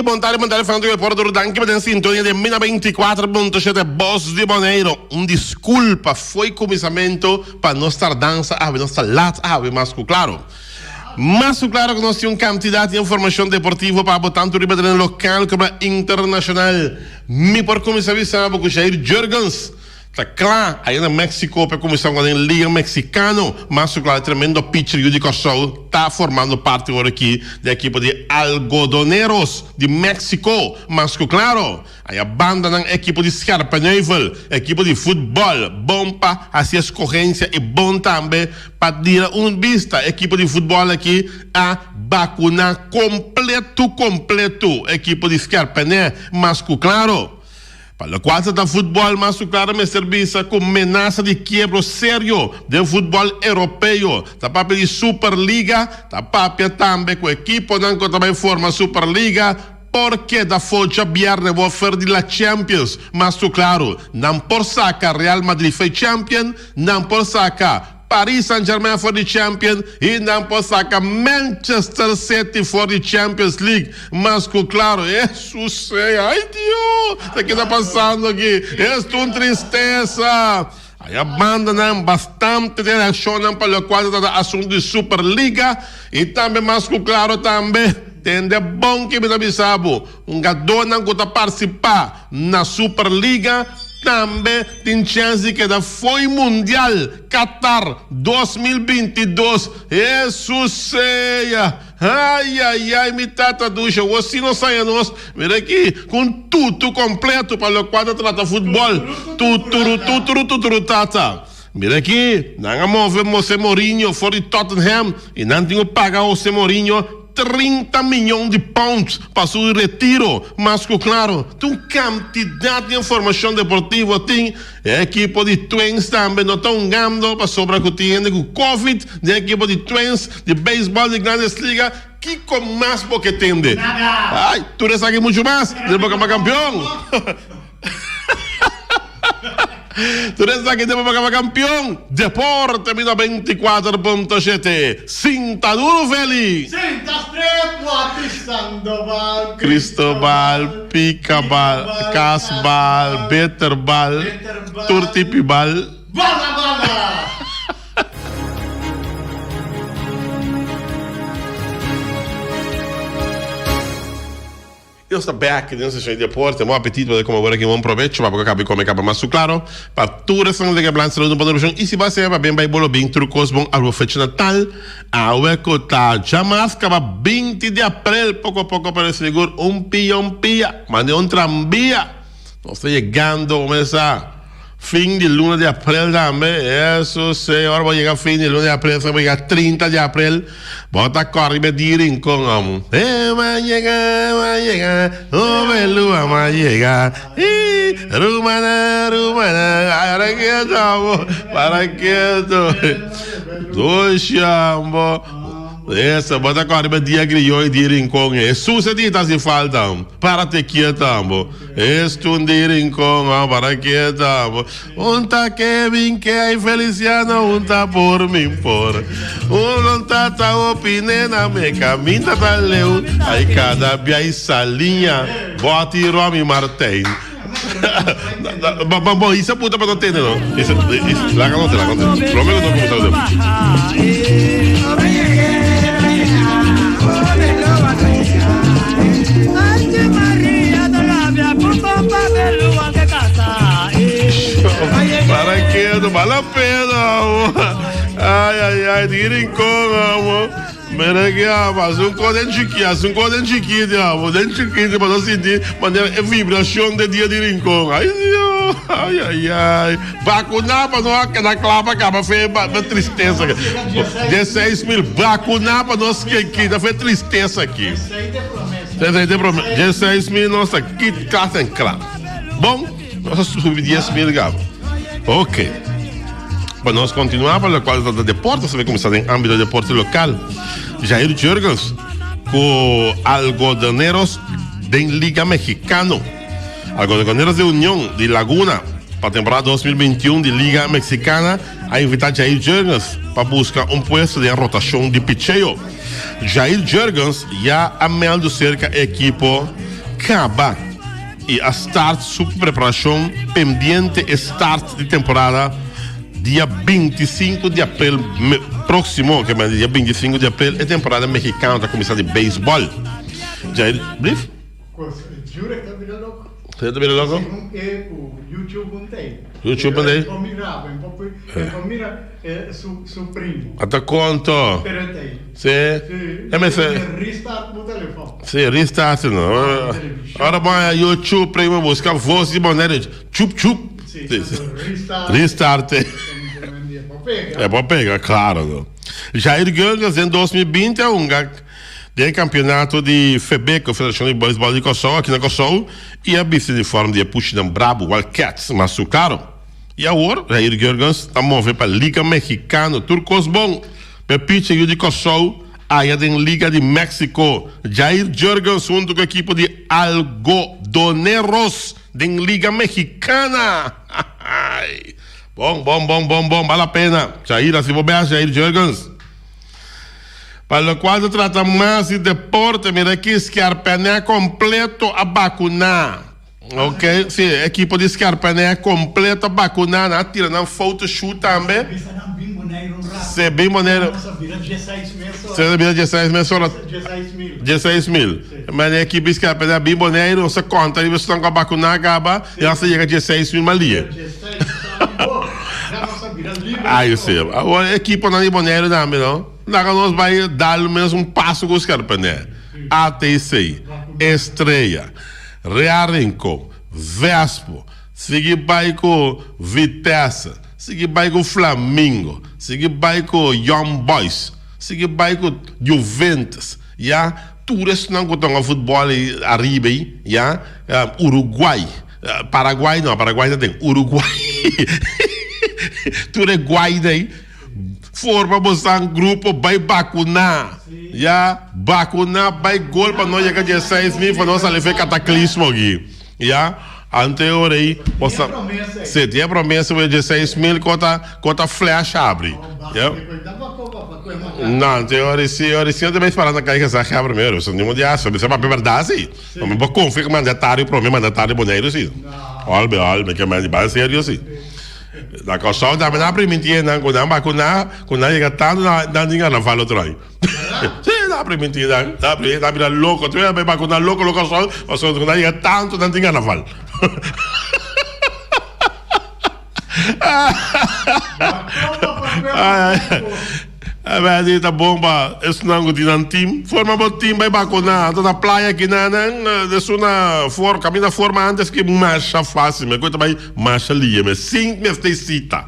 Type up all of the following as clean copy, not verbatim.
tarde, falando del Porto Rudanque, in sintonia del Mina 24.7 Boss de Boneiro. Desculpa, foi começamento para nós estar dança, nós estar lá, mas claro. Mas claro que nós temos quantidade de informação deportiva para botar tanto riba no local como internacional. Me por começar a saber que Jair Jurgens tá claro, aí na México para começar com a Liga Mexicano, mas claro, tremendo pitcher de Corsol tá formando parte agora aqui da equipe de Algodoneros de México, mas claro, aí a banda na equipe de Scarpa Neuvel, equipe de futebol, bom para a escorrência e bom também para dar vista, equipe de futebol aqui a vacunar completo, equipe de Scarpa, né? Mas claro, para o quadro do futebol, mas claro, me serviço com ameaça de quebra sério do futebol europeu. Tá papel de Superliga, tá papel também com a equipe, não também forma Superliga, porque da força viernes vou fazer de la Champions. Mas claro, não por sacar Real Madrid foi champion, não por sacar Paris Saint-Germain for the champion e não pode sacar Manchester City for the Champions League. Mas claro, isso sei, ai Deus, o que está passando aqui? Isso é uma tristeza. Aí a banda não bastante reação para o quadro da assunto de Superliga e também, mas claro, também tem de bom que me avisava gadão não está participar na Superliga. Também tem chance que da foi Mundial Qatar 2022. Isso seja. Ai, me tata ducha. Você não sai nós. Mira aqui, com tudo completo para o quadro trata futebol. Tudo tata. Mira aqui, não movemos o Mourinho fora de Tottenham e não tenho que pagar o Mourinho 30 milhões de pounds para seu retiro. Mas claro, tem quantidade de informação deportiva. Tem a equipe de Twins também não estão ganhando para sobrar que tem com Covid. A equipe de Twins de beisebol de Grandes Ligas. Que com mais porque tem de? Ai, tu recebe muito mais. Depois que é campeão. Tu eres aqui depois para campeão. Deporte Mina 24.7. Sinta duro, feliz. Sinta estrepo, Sandoval, Cristobal, Picabal, Casbal, Betterbal, Turtipibal. Bala! Eu estou back nessa sessão de deporte, bom apetite para como agora aqui bom proveito, para acabar comer acaba mais claro, para tudo essa liga blanca saúde para opção e se vai ser bem vai bolo bem trucos bom a festa Natal, a ueco tá jamais acaba 20 de abril, pouco a pouco para seguir pia, mas de trambia, nós está chegando começar fim de luna de abril também, isso sei, agora vai chegar fim de luna de abril, vai chegar 30 de abril, bota corre medir em com vai chegar, o belua vai chegar, rumana, para que do chambo. Essa, bota corre dia griou e direm com isso se se falta para te quietambo esto direm com para quietambo tá Kevin que aí Feliciano tá por mim por tá opinena me caminha tá leu aí cada vez salinha bota e Romy Martin. Bom, isso é puta para não ter não isso lá não Romero não começou para que não vale a pena ai direm como mira que mas um codente chiquinho amor dente chiquinho para não sentir a vibração de dia de rincão ai vacunar para não aquela clava acaba foi tristeza 16 mil vacunar para nós que da foi tristeza aqui 16 mil nossa que casa claro bom nós subir 10 mil gabo ok para nós continuar para o quadro do deporte você vai começar em âmbito de deporte local Jair Jurgens com Algodoneros de Liga Mexicano Algodoneros de União de Laguna para a temporada 2021 de Liga Mexicana a invitar Jair Jurgens para buscar puesto de rotação de picheo. Jair Jurgens já ameaçou cerca equipo acaba e a start super preparação pendiente start de temporada dia 25 de abril próximo, que é dia 25 de abril, é temporada mexicana da comissão de beisebol. Já é brief? Jura que tá virando louco? Você tá virando louco? O YouTube não tem. YouTube não tem? Mira su primo. Até quanto? Pero tem. Sim. É, mas Restart no telefone. sim, restart não. Agora vai YouTube para ir buscar voz de maneira chup chup. Sim, Restart. É para pegar, claro. Não? Jair Girgans em 2020 é de campeonato de FEBEC, Federação de Beisebol de Kosovo, aqui na Kosovo, e a vice de forma de Puxidão Brabo, Wildcats, mas o caro. E agora, Jair Girgans está movendo para a Liga Mexicana, Turcos Bom, para pitcher de Kosovo, aí tem Liga de México. Jair Girgans, junto com a equipe de Algodoneros, tem Liga Mexicana. Bom, vale a pena. Jair, assim vou ver, Jair Girgans. Para o qual se trata mais de deporte, mira aqui, Scarpané completo a vacunar. Ok? Sim, equipe de Scarpané completo a vacunar. Tira na foto shoot também. Se bem maneiro. Se vira 16 mil. 16 mil. Mas a equipe de Scarpané bem maneiro. Você conta, e você está com a vacunar, acaba, e ela chega a 16 mil malia. Ah, eu sei. A equipe não é maneiro também, não? Nós vai dar o mesmo passo com os Scarpané. ATC, Estrela, Rearenco, Vespo, seguir vai com Vitesse, seguir vai com Flamengo, seguir vai com Young Boys, seguir vai com Juventus, já? Tudo isso não contam o futebol arriba, já? Uruguai, Paraguai não tem, Uruguai. Tudo é Guaidei. Forma mostrar um grupo, vai vacunar. Já, vacunar, vai gol para nós chegar a 16 mil, para nós levar cataclismo aqui. Já, anterior aí, se tem promessa de 16 mil, conta flash abre. Não, anterior eu também esperando que essa abre primeiro. Isso não é de aço, isso é para verdade, sim. Não vou confiar que mandatário, para mim, mandatário boneiro, sim. Olha, que é mais de base sério, sim. Da Kosovo também não permitia não quando vacunar quando chega tanto não tinha na fala outro aí sim não permitia dá para louco tu vai vacunar louco só quando chega tanto não tinha na fala a verdade bomba isso não tinha um time forma bom time vai vacunar toda a praia aqui na uma forma caminha forma antes que marcha fácil mas coisa vai marcha ali mas sim me cita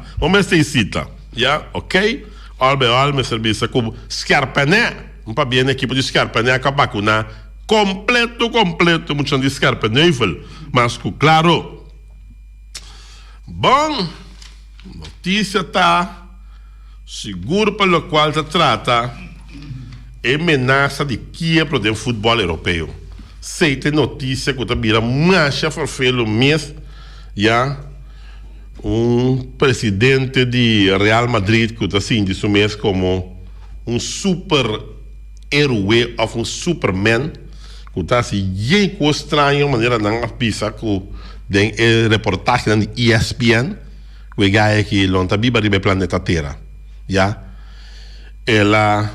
já ok albe serviço com Scarpané para bem a equipe de Scarpané que vacunar completo muito de Scarpané mas claro bom notícia tá seguro pelo qual se trata ameaça de quiebra do futebol europeu. Se tem notícia que também marcha forfelo mês, já presidente de Real Madrid que está assim diz o mês como super herói ou Superman que está assim bem estranho maneira não pisa que tem reportagem da ESPN que é que não está vivo no planeta Terra. Já, ela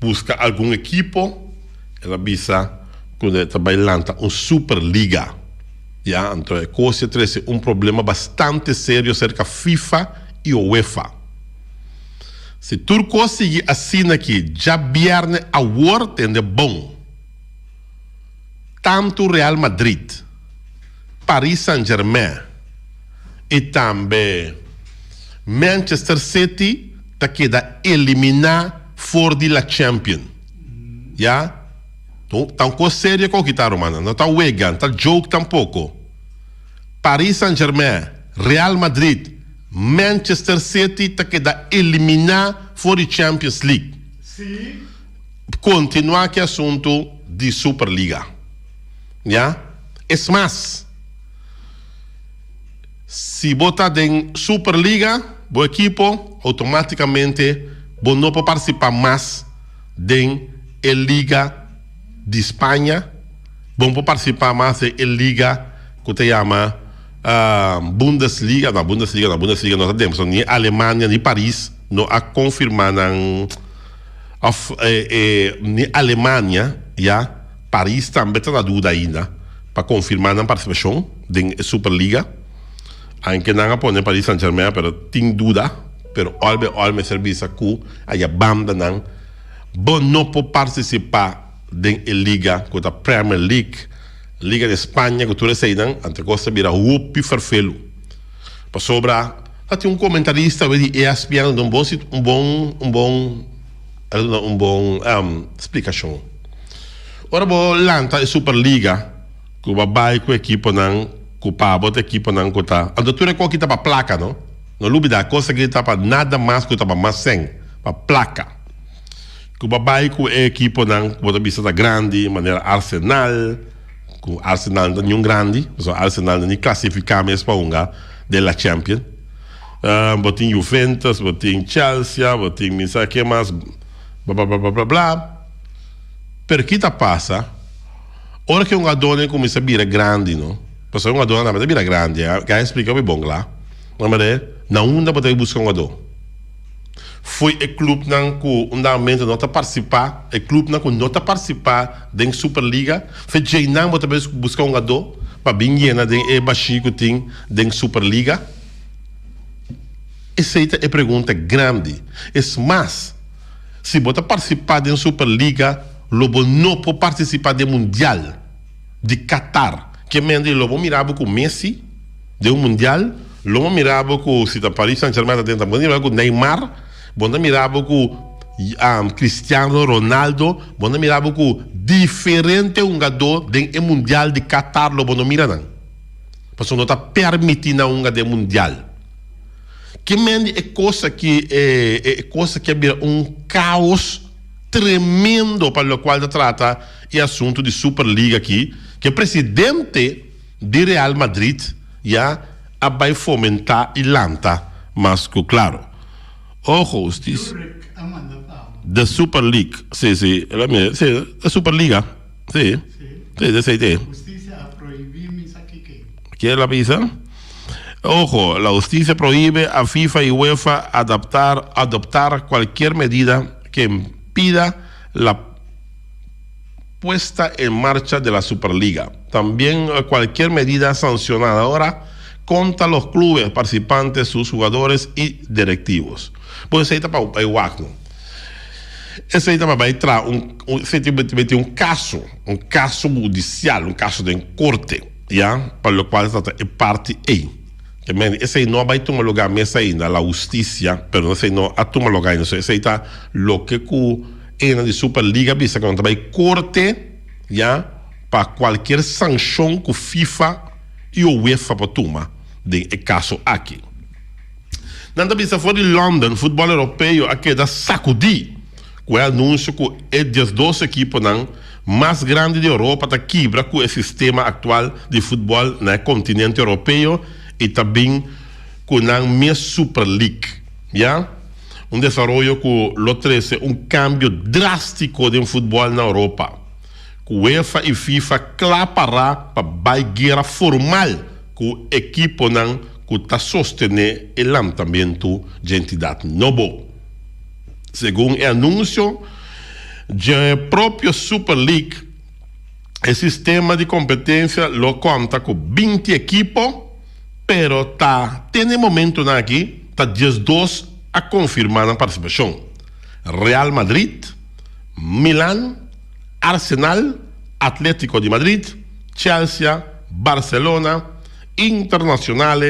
busca algum equipo, ela visa quando está bailando Superliga, já, então é coisa traz problema bastante sério cerca FIFA e UEFA. Se tu conseguir assim aqui, já vierne a word é bom. Tanto Real Madrid, Paris Saint-Germain e também Manchester City tá queda eliminar fora de la Champions. Já? Então, coisa séria com que tá, Romana. Não tá Wigan, tá jogo tampouco. Paris Saint-Germain, Real Madrid, Manchester City tá queda eliminar fora de Champions League. Sim. Continuar que assunto de Superliga. Já? Es mais, se botar em Superliga, o equipo automaticamente não pode participar mais da Liga de Espanha, vamos participar mais da liga que se chama Bundesliga. Na Bundesliga nós temos nem Alemanha nem Paris não a confirmar nem Alemanha Paris também está na dúvida ainda para confirmar a participação da Superliga. Anche não pone Paris Saint-Germain, pero tem dúvida, pero olme serviço que a banda não pode participar da liga com a Premier League, Liga de Espanha, que tudo sei não, ante costa vira upi farfelo. Para sobra, tem um comentarista de ESPN um bom explicação. Ora bo lanta a Superliga, que vai com a equipe não, com o pabo da equipe não cota. A doutora qual que tá para placa, não? Não lubida coisa que tá para nada mais que tá para mais sem, para placa. Que vai com a equipe não, bota vista da grande, maneira Arsenal, com Arsenal não nenhum grande, só Arsenal não classificar mais para unga da Champions. Botin Juventus, botin Chelsea, botin misa que mais blá blá blá blá blá. Per chi passa, ora che un adone comincia a dire grandi, no? Perché un adone a dire grandi, che explica bem bom lá. Mas na onda pode buscar um adone. Foi o clube não que undamento não tá participar, o clube não que não tá participar da Superliga, foi já não pode buscar um adone para bem na da baixo tem da Superliga. Essa é a pergunta grande. Mas se você participar da Superliga, Lobo não pode participar do Mundial de Qatar. Que mende Lobo mirava com Messi, de Mundial, Lobo mirava com se da Paris Saint-Germain dentro da mirava com Neymar, bonda mirava com Cristiano Ronaldo, bonda mirava com diferente jogador do Mundial de Qatar, Lobo não mira não. Porque não está permitindo um de Mundial. Que mende é coisa que vira um caos tremendo para o qual trata o assunto de Superliga aqui, que o presidente de Real Madrid vai fomentar e lanta, mas que claro, ojo, da Super League, sim, a Superliga, sim, Justicia ha prohibido mis aquí que. ¿Quién la pisa? Ojo, la justicia prohíbe a FIFA y UEFA adoptar cualquier medida que impida la puesta en marcha de la Superliga. También cualquier medida sancionadora contra los clubes participantes, sus jugadores y directivos. Pues ahí está para el WACNO. Esse aí também vai entrar um caso judicial, um caso de corte, para o qual é parte aí. Esse aí não vai tomar lugar mesmo ainda, a justiça, mas esse aí não a tomar lugar ainda. Esse aí está o que é de Superliga, bisa que vai corte, para qualquer sanção que FIFA e o UEFA para tomar de caso aqui. Nada bisa fora de London, futebol europeu aqui da sacudi, com o anúncio que é das 12 equipes mais grandes da Europa que quebra com o sistema atual de futebol no continente europeu e também com a minha Super League, desenvolvimento que lo trouxe cambio drástico de futebol na Europa. Que o UEFA e FIFA clapará para a guerra formal com a equipe que está sustentando o lançamento de entidade nova. Segundo o anúncio da própria Super League, o sistema de competência lo conta com 20 equipes, pero tem momento aqui, está 12 a confirmar a participação. Real Madrid, Milan, Arsenal, Atlético de Madrid, Chelsea, Barcelona, Internacional,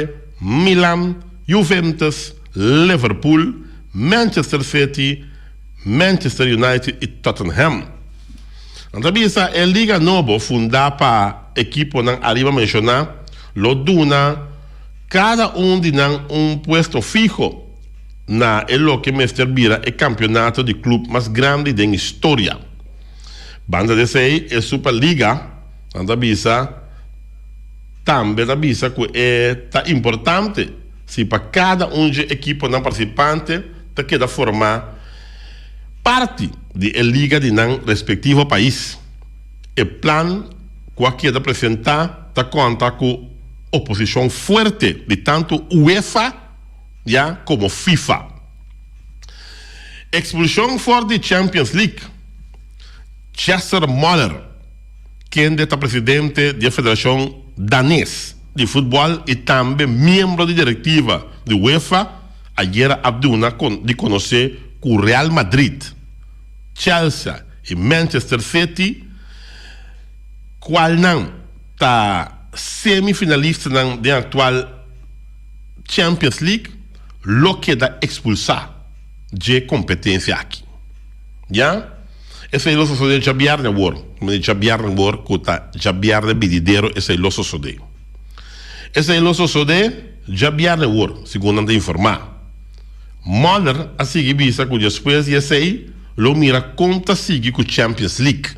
Milan, Juventus, Liverpool, Manchester City, Manchester United e Tottenham. Então, a Liga Nova fundada para a equipe que arriba a mencionar, lo duna cada de puesto fijo na lo que me servira el campeonato de club más grande de historia. Banda de sei, a Superliga, anda bisa, também da bisa que é importante, se para cada de equipe não participante, te queda formar parte de liga de respectivo país. O plan qualquer apresentar está conta com oposição forte de tanto UEFA como FIFA. Expulsão fora de Champions League. Jesper Møller, quem é presidente da Federação Danês de Futebol e também membro da diretiva da UEFA, ayer abduna de conhecer que o Real Madrid, Chelsea e Manchester City, qual não está semifinalista da atual Champions League, lo que dá expulsar de competência aqui. Esse é o loso de Javier Nebor, como de Javier Nebor, que está Javier de Bidideiro, esse é o loso de. Esse é o loso de Javier Nebor, segundo anda informar. Møller a seguir visa que depois de esse lo mira conta seguir com Champions League.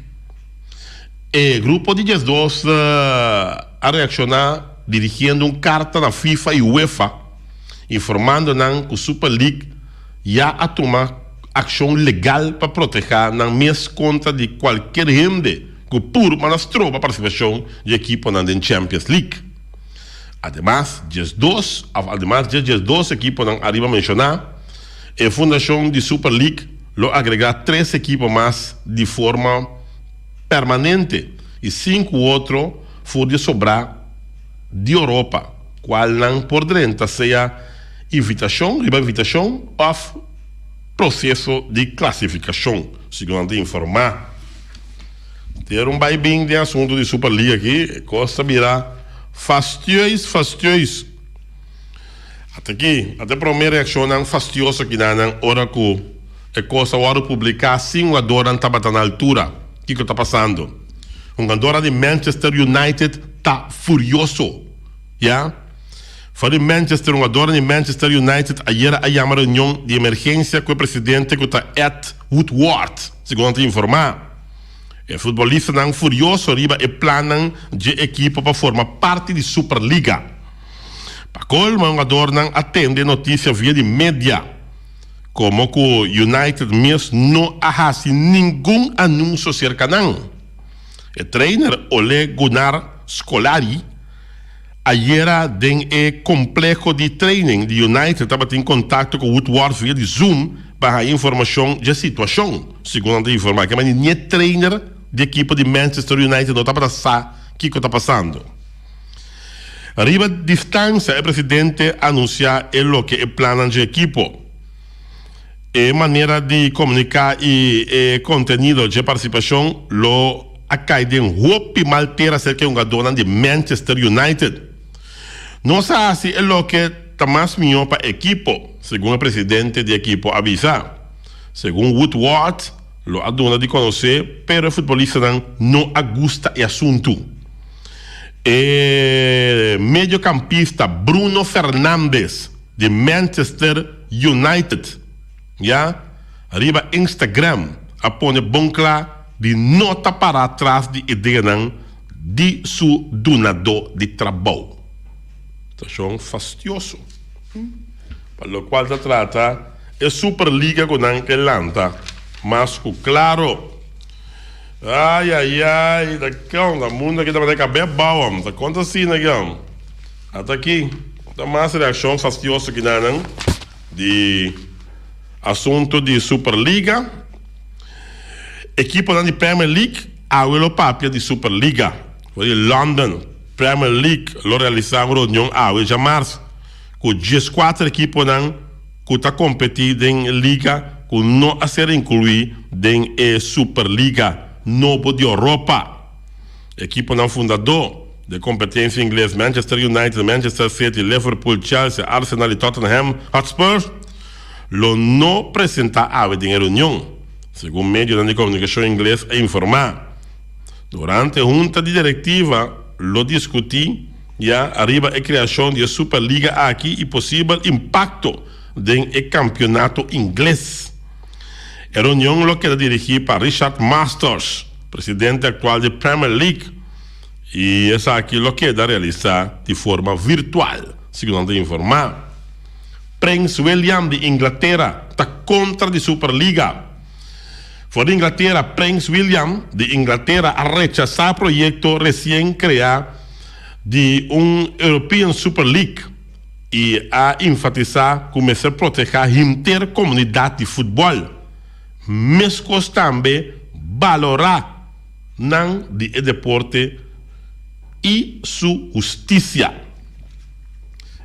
E grupo de 12 a reaccionar dirigindo carta na FIFA e UEFA, informando que a Super League já a tomar ação legal para proteger na mês contra de qualquer gente que por mas trova participação de equipe na Champions League. Además, de 12 equipes não arriba a mencionar, a fundação de Super League lo agregar 3 equipes mais de forma permanente e 5 outros for de sobrar de Europa, qual não por dentro seja invitação ou processo de classificação, segundo informar. Ter baibinho de assunto de Superliga aqui, costa virar fastioso. Até a primeira reação não fastiosa que não hora que é coisa hora publicar sim uma dora não está na altura. O que está passando? Um jogador de Manchester United está furioso, Foi Manchester, um jogador de Manchester United, ayer a chamar reunião de emergência com o presidente que está Ed Woodward, segundo informar. O futebolista não furioso arriba e planam de equipe para formar parte de Superliga. Para colmo, um jogador não atende notícia via de mídia, como que o United mesmo não arrasa nenhum anúncio cerca não. O trainer Ole Gunnar Scolari ayer tem o complexo de training de United estava em contato com o Woodward via de Zoom para a informação da situação, segundo a informar que nem trainer de equipe de Manchester United não estava a saber o que está passando. Arriba de distância, o presidente anuncia o que é plano de equipe. E maneira de comunicar e conteúdo de participação lo acai de roupa malteira acerca de um jogador de Manchester United. Não sabe se é o que está mais melhor para a equipe, segundo o presidente da equipe avisa. Segundo Woodward, lo aduna de conhecer, pero o futebolista não agusta o assunto. E mediocampista Bruno Fernandes, de Manchester United, arriba Instagram, apone bom claro de nota para trás de ideia de seu donador de trabalho. Estação fastioso. Para o qual se trata é Superliga com a lanta, mas claro. Ai, da mundo que está para caber bom, tá conta assim, né, até aqui, tá mais reação fastiosa que não de assunto de Superliga. Equipe de Premier League, a o papel de Superliga. Foi London Premier League, lo realizaram reunião a março, com 14 equipes que está competindo em liga, que não a ser incluído em Superliga Novo de Europa. Equipe não fundador de competência inglesa Manchester United, Manchester City, Liverpool, Chelsea, Arsenal e Tottenham Hotspur lo não apresenta a reunião, segundo meio de comunicação inglês a informar. Durante a junta de diretiva lo discuti arriba a criação de Superliga aqui e possível impacto do campeonato inglês. A reunião lo queda dirigida para Richard Masters, presidente atual da Premier League, e essa aqui lo queda realizar de forma virtual, segundo informar. Prince William de Inglaterra está contra a Superliga. Por Inglaterra, Prince William de Inglaterra ha rechazado el proyecto recién creado de un European Super League y ha enfatizado como se proteger a intercomunidad de fútbol. Mescos también valorar el deporte y su justicia.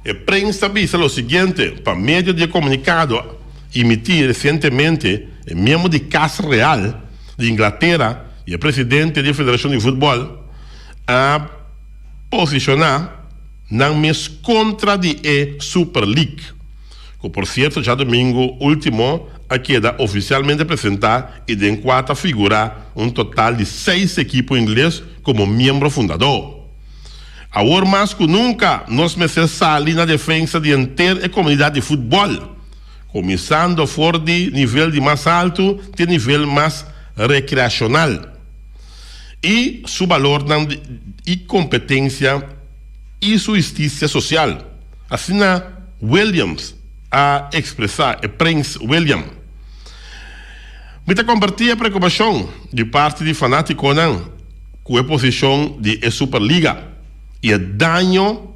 El prensa dice lo siguiente, por medio de comunicado emitido recientemente, el miembro de Casa Real de Inglaterra y el presidente de la Federación de Fútbol ha posicionado contra de Super League, que por cierto ya domingo último queda oficialmente presentada y de encuadra figura un total de 6 equipos ingleses como miembro fundador. Ahora más que nunca nos necesita na defensa de inteira a comunidade de futebol, começando por de nível de mais alto de nível mais recreacional. E seu valor e competência e sua justiça social. Assim, Williams a expressar, Prince William. Me compartilha a preocupação de parte de fanáticos com a posição de Superliga. E o dano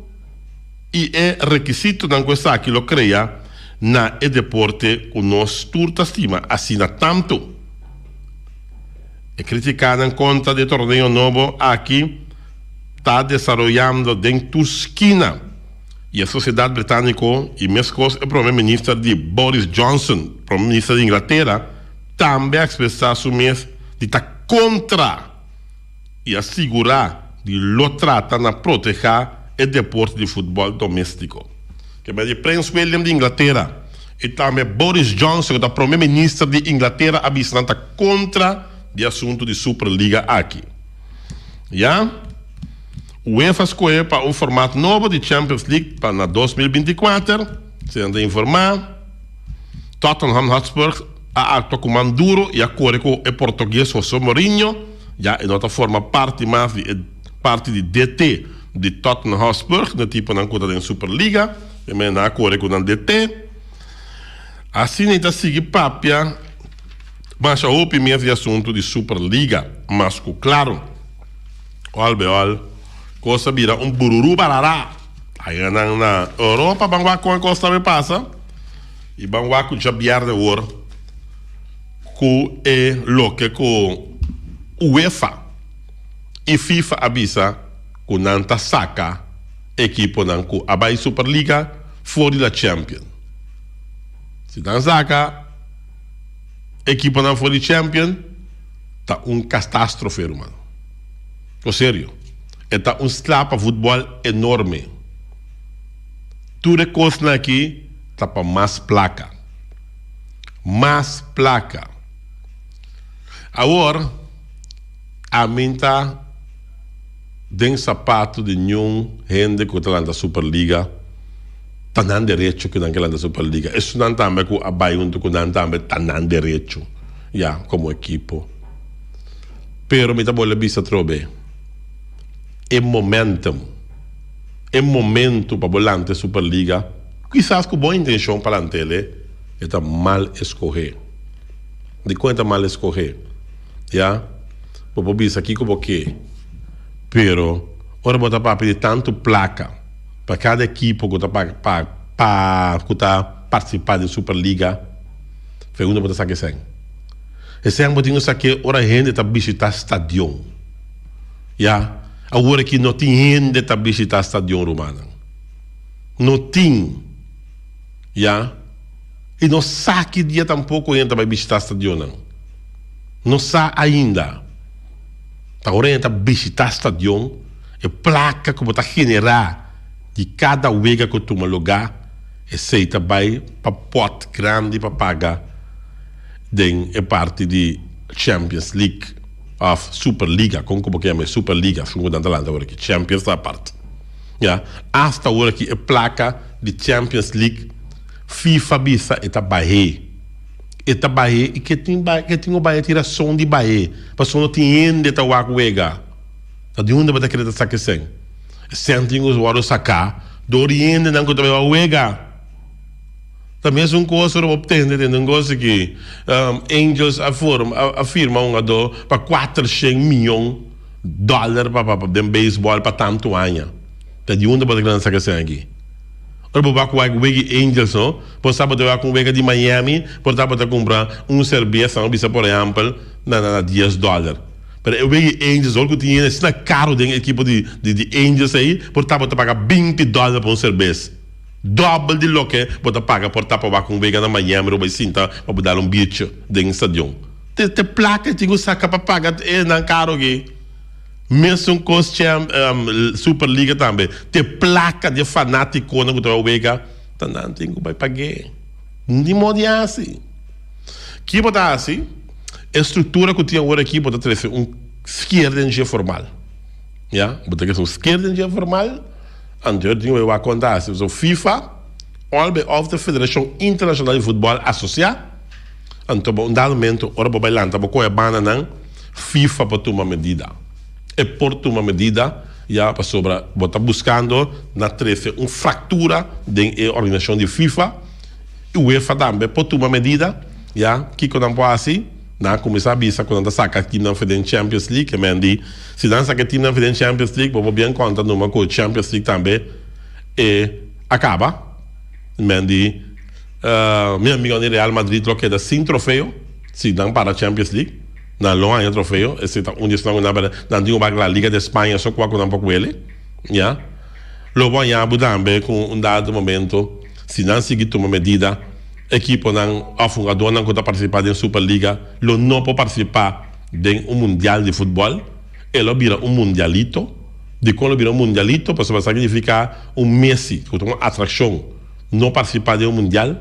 e o requisito da coisa que lo cria na deporte que nós turta estima assim tanto. E criticando em conta do torneio novo aqui está desenvolvendo dentro da esquina. E a sociedade britânica e mesmo o primeiro-ministro de Boris Johnson, primeiro-ministro de Inglaterra, também expressar sua mês de estar contra e assegurar de lo trata na proteger o deporte de futebol doméstico. Que é o Prince William de Inglaterra e também Boris Johnson, que é o primeiro-ministro de Inglaterra, avisando contra o assunto de Superliga aqui. Já? O UEFA escolheu para um formato novo de Champions League para 2024, sendo informar. Tottenham Hotspur a acto comando duro e acorda com o português José Mourinho, já em outra forma parte de DT de Tottenham Hotspur, no tipo na conta da Superliga, e me na acorda com o DT. Assim ainda sigue papia, mas o primeiro assunto de Superliga, mas claro, albeol, coisa vira bururu barará. Aí na Europa, banguaco a costa me passa, e banguaco já biar de ouro, que é lo que com UEFA e FIFA avisa que não saca equipo não que abai Superliga fora da Champions. Se não saca equipo não fora da Champions, tá catástrofe, mano. Sério. Está slap futebol enorme. Tudo coisa aqui tá para mais placa. Mais placa. Agora, a mim tá dentro sapato de nenhum gente que está na Superliga, tá não direito que naquela da Superliga. Isso não também que abai junto que não também tá não direito, já como equipo. Pero me tá boa vista trobe. É momento para volante Superliga. Quizás com boa intenção para ele, está mal escorrer. De conta mal escorrer, já? Vou dizer aqui como que, pero ora botar para pedir tanto placa para cada equipe que está participar da Superliga, segundo botar saque sem. Esse ano botinho saque ora gente está visitar estádio, já? Agora que não tem gente para visitar estádio romano, não tem, já? E não sabe que dia tampouco gente vai visitar estádio não sabe ainda. Agora gente vai visitar estádio e placa que vai generar de cada vega que toma lugar, e sei vai para pot grande para pagar de parte de Champions League of Superliga, como que chama Superliga, como da Atalanta agora que Champions da parte. Já, hasta agora que a placa de Champions League FIFA bisa eta Bahia. Eta Bahia e que tem o Bahia tiração de Bahia. Mas não tem ainda ta wakwega. Tá de onde vai querer sacar sem? Sentem os waros sacar, do oriente não que também wakwega. Também é uma coisa que obtém, uma coisa que Angels afirma um jogador para 400 milhões de dólares para beisebol para tanto ano. Então, de onde pode ganhar essa aqui? Ora, vou com o Angels, não? Por saber com o de Miami, por saber comprar cerveja, por exemplo, na $10. Mas o Angels, olha que tinha, se é caro da equipe de Angels aí, por saber pagar $20 por cerveja. Double de lo que você paga por tapar com o na Miami, ou Sinta, para dar bicho dentro do estádio. Te placa, te saca para pagar, não caro aqui. Mesmo com a Superliga também. Te placa de fanático na outra vega, não tem que pagar. De modo assim. Que botar assim, a estrutura que tinha agora aqui, botar esquerda em dia formal. Já? Botar que esquerda em dia formal. Anterior tinha eu a contar se o FIFA, of the Federação Internacional de Futebol Associada. Então, um dado momento, ora para bailar, então com a banana, FIFA para tomar medida. E por tomar medida, já para sobra, botar buscando na 13 uma fratura da organização de FIFA. E o UEFA também por tomar medida, já que quando não pode assim, na começar a bisa quando saca o time da Champions League, que mendi, se não saca o time da Champions League, vou bem contar numa com Champions League também e acaba, mendi, meu amigo no Real Madrid lo que dá 5 troféus, se não para a Champions League, na longa troféu, esse tá onde estão na na Liga de Espanha só com um pouco ele, já, lo bom já também com dado momento, se não seguir uma medida equipe não afungador não pode participar da Superliga, lo não pode participar de mundial de futebol, ele vira mundialito, de quando vira mundialito, para significar Messi, uma atração, não participar de mundial,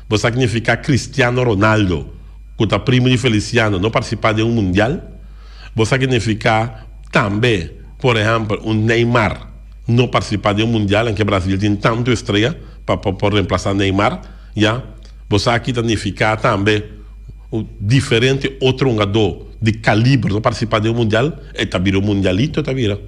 para significar Cristiano Ronaldo, que é primo de Feliciano, não participar de mundial, para significar também, por exemplo, Neymar, não participar de mundial, em que o Brasil tem tanto estrela para reemplaçar Neymar, já. Você aqui significa também um diferente outro jogador de calibre não participar do mundial e tá virando mundialito, tá virando.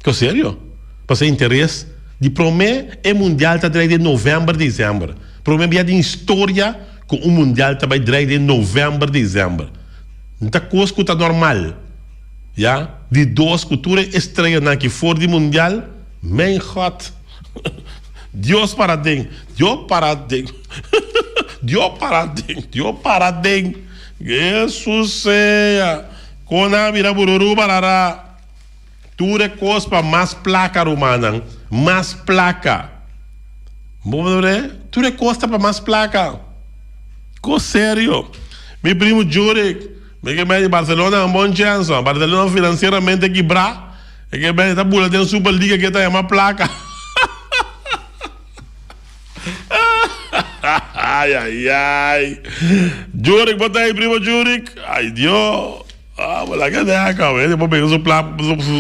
Que sério? Para ser interesse de prometer é mundial tá de novembro, dezembro. Prometer de história com o mundial tá vai de novembro, dezembro. Não tá coisa que tá normal. Já? De duas culturas estranhas na que for de mundial, mein Gott. Deus para dentro. Deus para dentro. Dios para dentro. Jesus seja. Kona vira bururu barara. Tu recos para mais placa romana. Mais placa. Tu recos para mais placa. Co sério. Meu primo Jurek. Me que de Barcelona é uma boa chance. Barcelona financeiramente quebrar. E que está bula de Superliga que está uma placa. Ai. Jurek, bota aí, primo Jurek. Ai, Deus. La que é acá, depois pega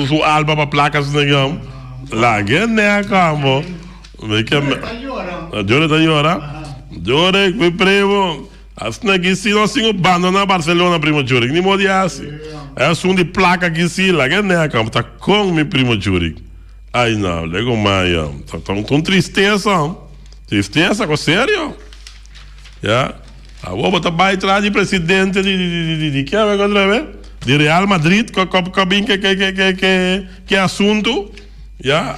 sua alma para placas, negão. La que é acá, amor. Jurek tá llorando. Jurek, meu primo. Assim aqui, se nós temos abandonado Barcelona, primo Jurek, nem modo assim. É assunto de placa aqui, sim. La que é acá, tá com meu primo Jurek. Ai, não, lego mais, tá com tristeza. Tristeza, com sério? Já? A vou botar para atrás de presidente de que é outra vez? De Real Madrid, que é assunto. Já?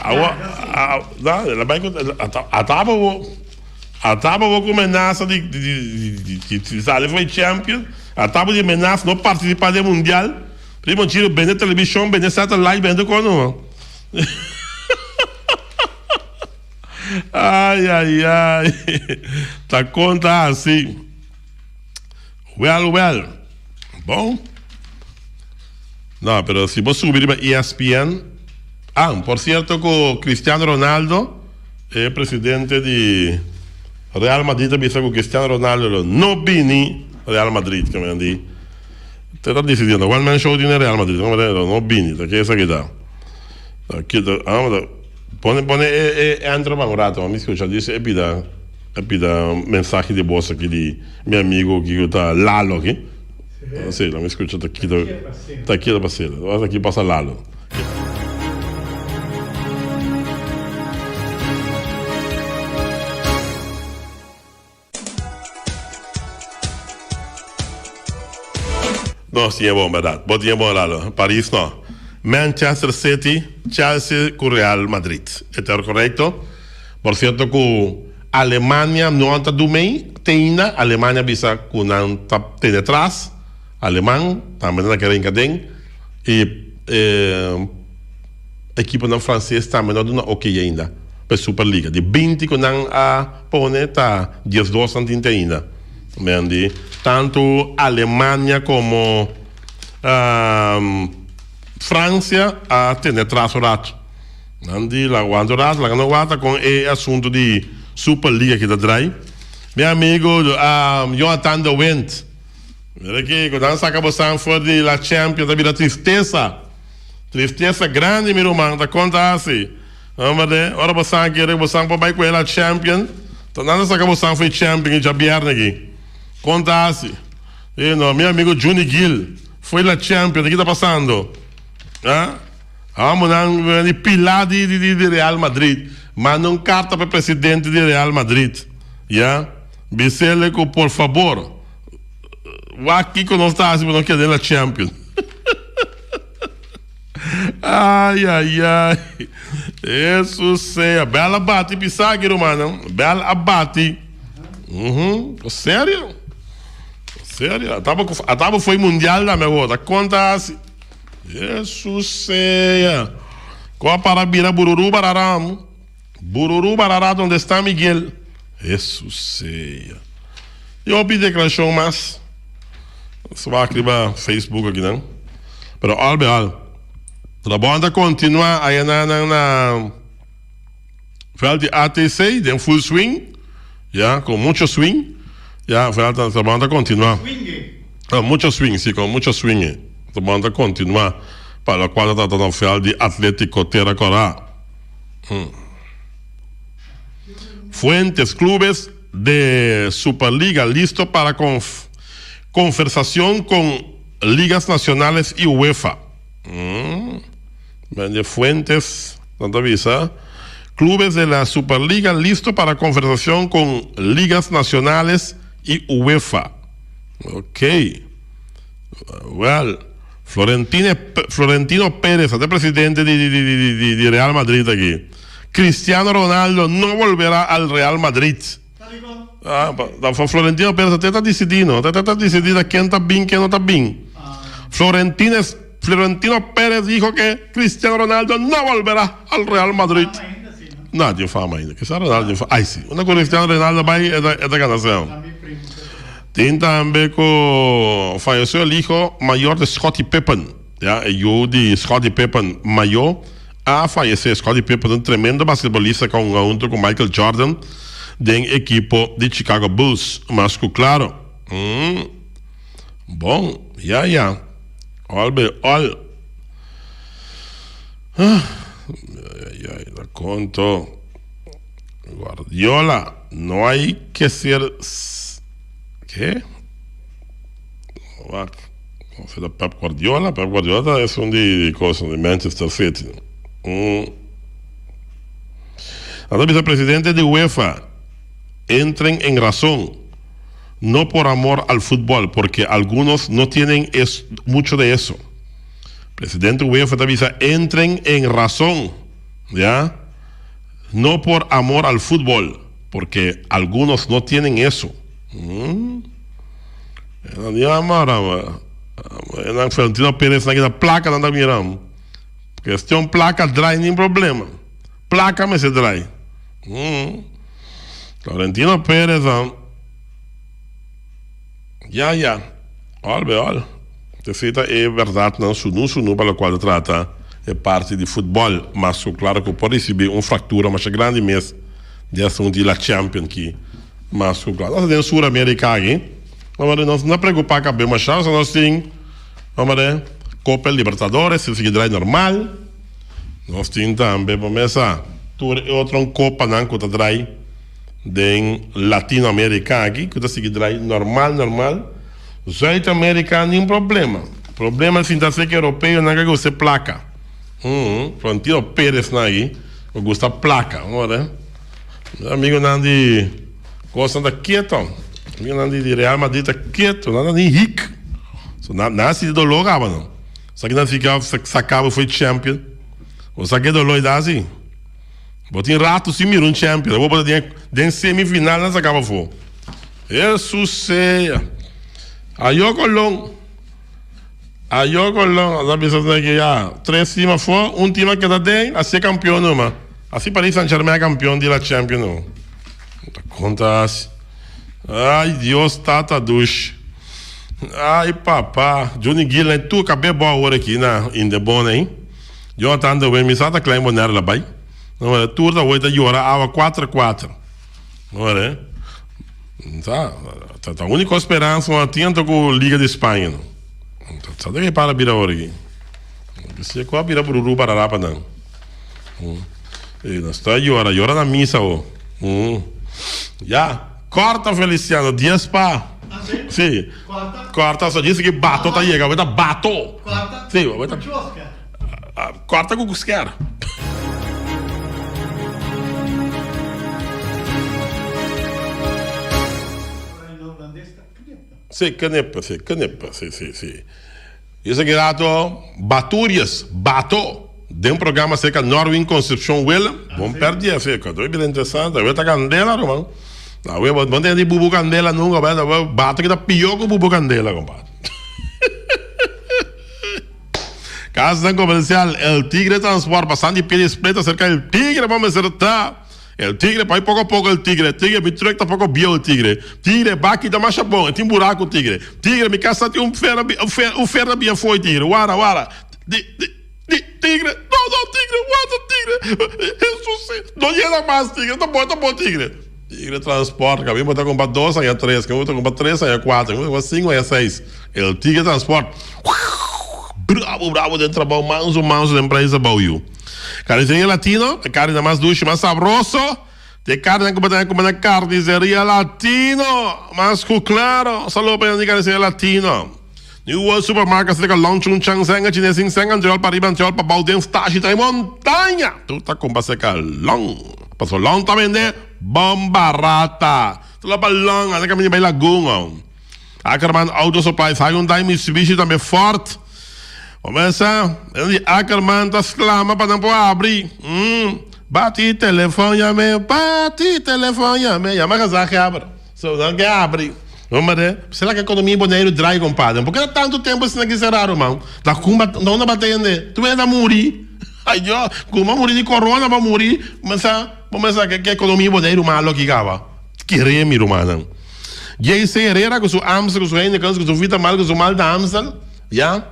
A tábua com ameaça de sair foi Champions. A tábua de ameaça não participar do Mundial. Primo tiro bem na televisão, bem na satélite, bem do cono. Ai. Tá conta assim. Well. Bom. Não, pero se você subir para ESPN. Por cierto, que o Cristiano Ronaldo é presidente de Real Madrid. Também que o Cristiano Ronaldo não vini Real Madrid, que me diz. Te está decidindo, qual man show tiene Real Madrid? Não vini, tá que essa aqui tá. Aqui tá. Pone entra para um rato, mas me escuta, disse, pida mensagem de voz aqui de meu amigo que está Lalo aqui. Sim, me escuta, tá aqui da parceira. Agora aqui passa Lalo. No tiene bom, ¿verdad? Vos tiene bom, Lalo. París no. Manchester City, Chelsea con Real Madrid. ¿Esto es correcto? Por cierto, que Alemania no anda do meio, ainda. Alemania bisa que não tem atrás. Alemão, também não querem que tem. E a equipe não francesa também não dá ok ainda. Para a Superliga. De 20 que não a pone, está 12 santinta ainda. Mendi, tanto Alemania como Francia a ter atrás o rato. Mendi, la guarda com o assunto de Superliga que está atrás. Meu amigo, Jonathan de Wendt. Mira aqui, quando nós acabamos for de la Champions, da vida tristeza. Tristeza grande, meu irmão, da conta assim. Vamos ver, ora você aqui, você para vai com ela Champions. Então nós acabamos foi Champions já viernes aqui. Conta assim. E não, meu amigo Johnny Gill foi la Champions, o que está passando? Vamos dar pilar de Real Madrid. Manda carta para o presidente de Real Madrid. Já? Dizele que, por favor, aqui que nós estamos, não queremos a Champions. Ai. Isso seja. Bela abate, pisar, mano. Bela abate. Sério? Sério? A tábua foi mundial da minha outra. Conta assim. Isso seja. Qual a parabira Bururu Bararam? Bururu Barará, onde está Miguel? Isso seja. Eu pedi declaração, mas você vai escrever Facebook aqui, não? Mas, olha, a banda continua aí na veld de ATC, tem full swing, já, com muito swing, já, a banda continua. Muito swing, sim, com muito swing. A banda continua para a qual está no veld de Atlético Terra Corá. Fuentes, clubes de Superliga listo para conversación con ligas nacionales y UEFA. Fuentes, ¿dónde avisa? Clubes de la Superliga listo para conversación con ligas nacionales y UEFA. Ok. Well, Florentino Pérez, el presidente de Real Madrid aquí. Cristiano Ronaldo no volverá al Real Madrid. Florentino Pérez está decidindo quién está bien, quién no está bien. Florentino Pérez dijo que Cristiano Ronaldo no volverá al Real Madrid. Nadie fama ainda. Cristiano Ronaldo. Ai, sim. Uma coisa Cristiano Ronaldo vai é da canção. Tem também que faleceu o hijo maior de Scottie Pippen. Eu de Scottie Pippen maior. A fallecer Scottie Pippen, um tremendo basquetebolista junto com Michael Jordan, do equipo de Chicago Bulls. Mas, claro, bom, já. Olha. Da conto. Guardiola, não há que ser. ¿Qué? Pep Guardiola é de cosas de Manchester City. La vicepresidente de UEFA entren en razón, no por amor al fútbol, porque algunos no tienen mucho de eso. Presidente de UEFA avisa, entren en razón, ¿ya? No por amor al fútbol, porque algunos no tienen eso. Florentino Pérez na placa não está mirando. Questão placa dry, nem problema. Placa me se dry. Florentino Pérez, já. Olha. Terceira é verdade, não sunu para o qual trata é parte de futebol, mas claro que pode receber uma fratura mais grande mesmo dessa de la Champions aqui. Mas claro, nós temos Sul-América aqui. Vamos não preocupar com a bem chance, nós temos, Copa Libertadores, se seguir dry normal. Nós temos também, vamos outra Copa não que está dry de Latinoamérica aqui, que está seguir dry normal. Sul-América nenhum problema. O problema é que está sendo europeu, não é que você placa. Florentino Pérez aí, que gosta placa, Meu amigo não de coisa anda quieto. Amigo não de Real Madrid está quieto, nada nem rico. Nasce de dolor, não. Só que não ficava, sacava, foi champion. O saque dolor dá assim. Botem rato, se mira champion. Eu vou botar dentro semifinal, não sacava fogo. Jesus seja. Aí eu colong, a pessoa que já 3 times fora, um time que está dentro, a ser campeão, não, assim Paris Saint-Germain é campeão de la Champions, não. Conta assim. Ai, Deus, tata duche. Ai, papá, Johnny Gillen, tu acabei boa hora aqui na Indebona, hein? Jonathan de Wem, misata klein bonaire lá, bai. Não é, tu da oita jora, awa 4-4. Não é? Tá a única esperança uma tinta com a Liga de Espanha. Só deve para a bira hora aqui. Se é qual a bira bururu para lá para não. Não está a na missa, ó. Já, corta Feliciano, 10 pá. Sim. Corta, só disse que bato tá chegando, vai tá bato. Corta. Sim, vai tá. Corta com o que quer. Sim, canepa, sim. Isso aqui é Batúrias, bato. De um programa seca Norwin Concepción Will, vamos perder a seca. Então é bem interessante. Eu tá candela, irmão. Não tem de bubu candela nunca, bate que tá pior que o bubu candela, compadre. Casa comercial, el Tigre Transport, passando de pie de espleta cerca del Tigre, vamos acertar. El tigre, vai pouco a pouco o tigre bitrek tá pouco bio o tigre vai aqui da marcha bom, tem buraco o tigre me caça tem um ferro bia foi tigre, wara, tigre, não, tigre, Jesus, não llega mais tigre, tá bom, tigre transporta, acabei de botar comprar 2, aí 3, que eu vou comprar 3, aí 4, que eu vou 5, aí 6, el tigre transporta, bravo, dentro da manso da empresa Bauiu. Carnicería Latino, carne más dulce, más sabroso. De carne como una carnicería Latino, más claro. Solo para carnicería Latino. New World Supermarket, se launch un changseng, chinesing seng, antiol para riba, antiol para baudem, stage, y montaña. Tú estás con base long. Paso long también de bomba rata. Tú la para long, anda caminando para laguna. Ackerman Auto Supply, Hyundai, Mitsubishi também forte. Começa, Ackerman tá exclama para não poder abrir. Bate telefone, chama casa que abre. Só não quer abrir. Vamos ver. Será que a economia boneiro dry, compadre? Porque há tanto tempo assim que será, irmão. Da cumba, não batendo. Tu vai morir. Ai, eu, como morir de corona, vai morir. Começa que a economia boneiro malo aqui, cara. Que reme, irmão. J.C. Herrera, com seu Amstel, com seu Heineken, com seu Vita Mal, com seu Mal da Amstel. Já?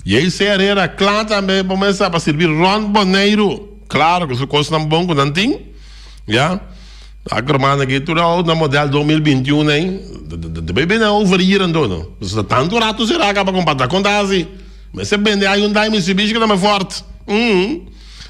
J.C. Herrera, claro, também começa para servir Ron Boneiro. Claro, que isso custa um bom, não tem? Já? A grama aqui, tu é na modelo 2021, hein? Deve não overir, não. Isso tanto rato será que para comprar, conta assim. Mas se vende aí um Hyundai Mitsubishi que é mais forte.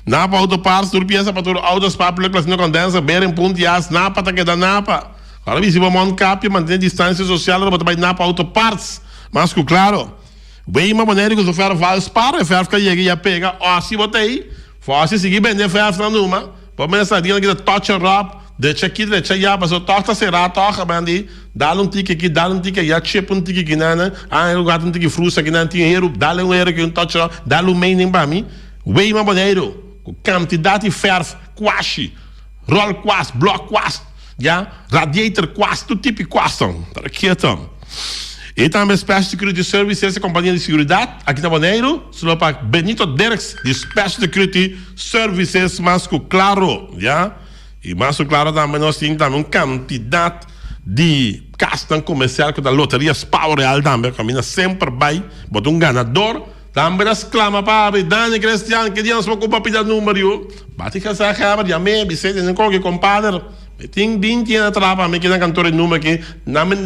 Napa Autoparts, tu pensa para tu autos para a classe condensa, berem pontias, Napa tá que dá Napa. Agora, se vamos um cap, manter distância social, para trabalhar Napa Autoparts. Mas, claro. Bem, uma maneira que o ferro faz para, o ferro fica aí e pega, ó, se botei, fácil seguir vender ferro na numa, para começar aqui da touch and wrap, deixa aqui, deixa aí, mas o toca será, toca, bandi, dá-lhe um tique aqui, dá-lhe um tique aí, chip um tique aqui, né? Eu gato um tique fruta aqui, não tem dinheiro, dá-lhe um euro aqui, um touch and wrap, dá-lhe um meio para mim, bem, uma maneira, com quantidade de ferro, quase, roll quase, bloco quase, já, radiator quase, tudo tipo de quase, tá aqui, então. E também Special Security Services, a companhia de segurança aqui na Boneiro, só para Benito Derks, de Special Security Services, mas claro, já? E mais claro também nós temos também uma quantidade de castan comercial que da loteria Power Real também, caminha sempre vai, bota ganador, também exclama para Dani Cristiano, que dia nós vamos ocupar o número, bate que essa cabra, já me, Vicente, não qualquer compadre. Tem 20 anos atrás, me que na cantora de número aqui,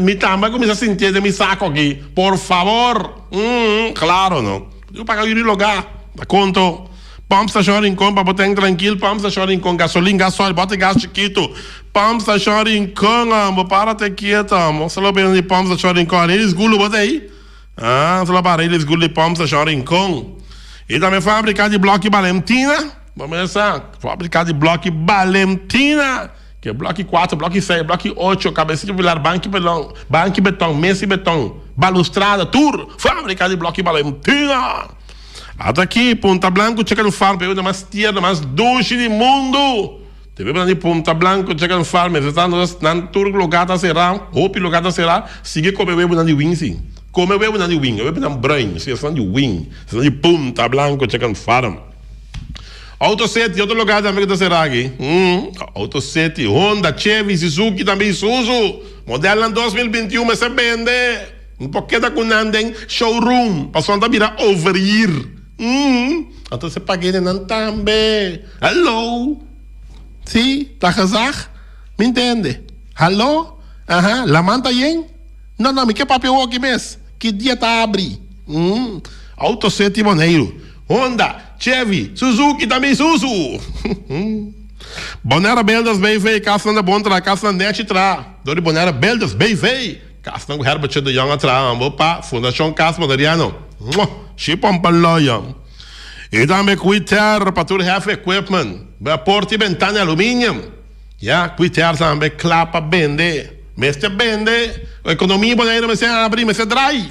me também começa a sentir de me saco aqui. Por favor. Claro, não. Eu pago o lugar, da conto. Pump Station Rincon, para botar tranquilo. Pump Station Rincon, gasolina, gasóleo, bota gás chiquito. Pump Station Rincon, amor, para ter quieto, amor. Só bem de Pump Station Rincon. Eles gulam, bota aí. Só para eles gulam de Pump Station Rincon. E também fabricado de bloco Valentina. Vamos começar. Fabricado de bloco Valentina. Que é bloco 4, bloco 6, bloco 8, cabeça de pilar, banco e betão, mesa e betão, Balustrada, Tour, fábrica de bloco e Valentina. Até aqui, Ponta Blanco, Chicken Farm, pegou mais tierra, mais doce do mundo. Teve para Ponta Blanco, Chicken Farm, na Tour logada será, Hopi logada será, sigue comer web na de wing, sim. Comer web na de wing, web na brain, se é de wing, se é de Ponta Blanco, Chicken Farm. Auto 7, outro lugar também que será aqui. Auto 7, Honda, Chevy, Suzuki, também Isuzu. Modelo em 2021, mas se vende. Um pouquinho da Kunanden showroom. Passou a virar over here. Então você paguei não também. Hello? Sim, tá casado? Me entende? Hello? Aham, la manta yen? Não, me que papel aqui mesmo? Que dia tá abre? Auto 7 Boneiro. Honda, Chevy, Suzuki, também Suzu. Bonera Beldas, bem veio, caça na bontra, caça na net tra. Dori Bonera Beldas, bem veio. Caça na Herbert de Young atra, opa, Fundação Casa Moderiano. Chipam paloia. E também Quitter, para tudo heavy equipment. Porte ventana alumínio. Já, Quitter também clapa bende. Mestre bende. A economia Boneira, mas se abrir, mas se dry.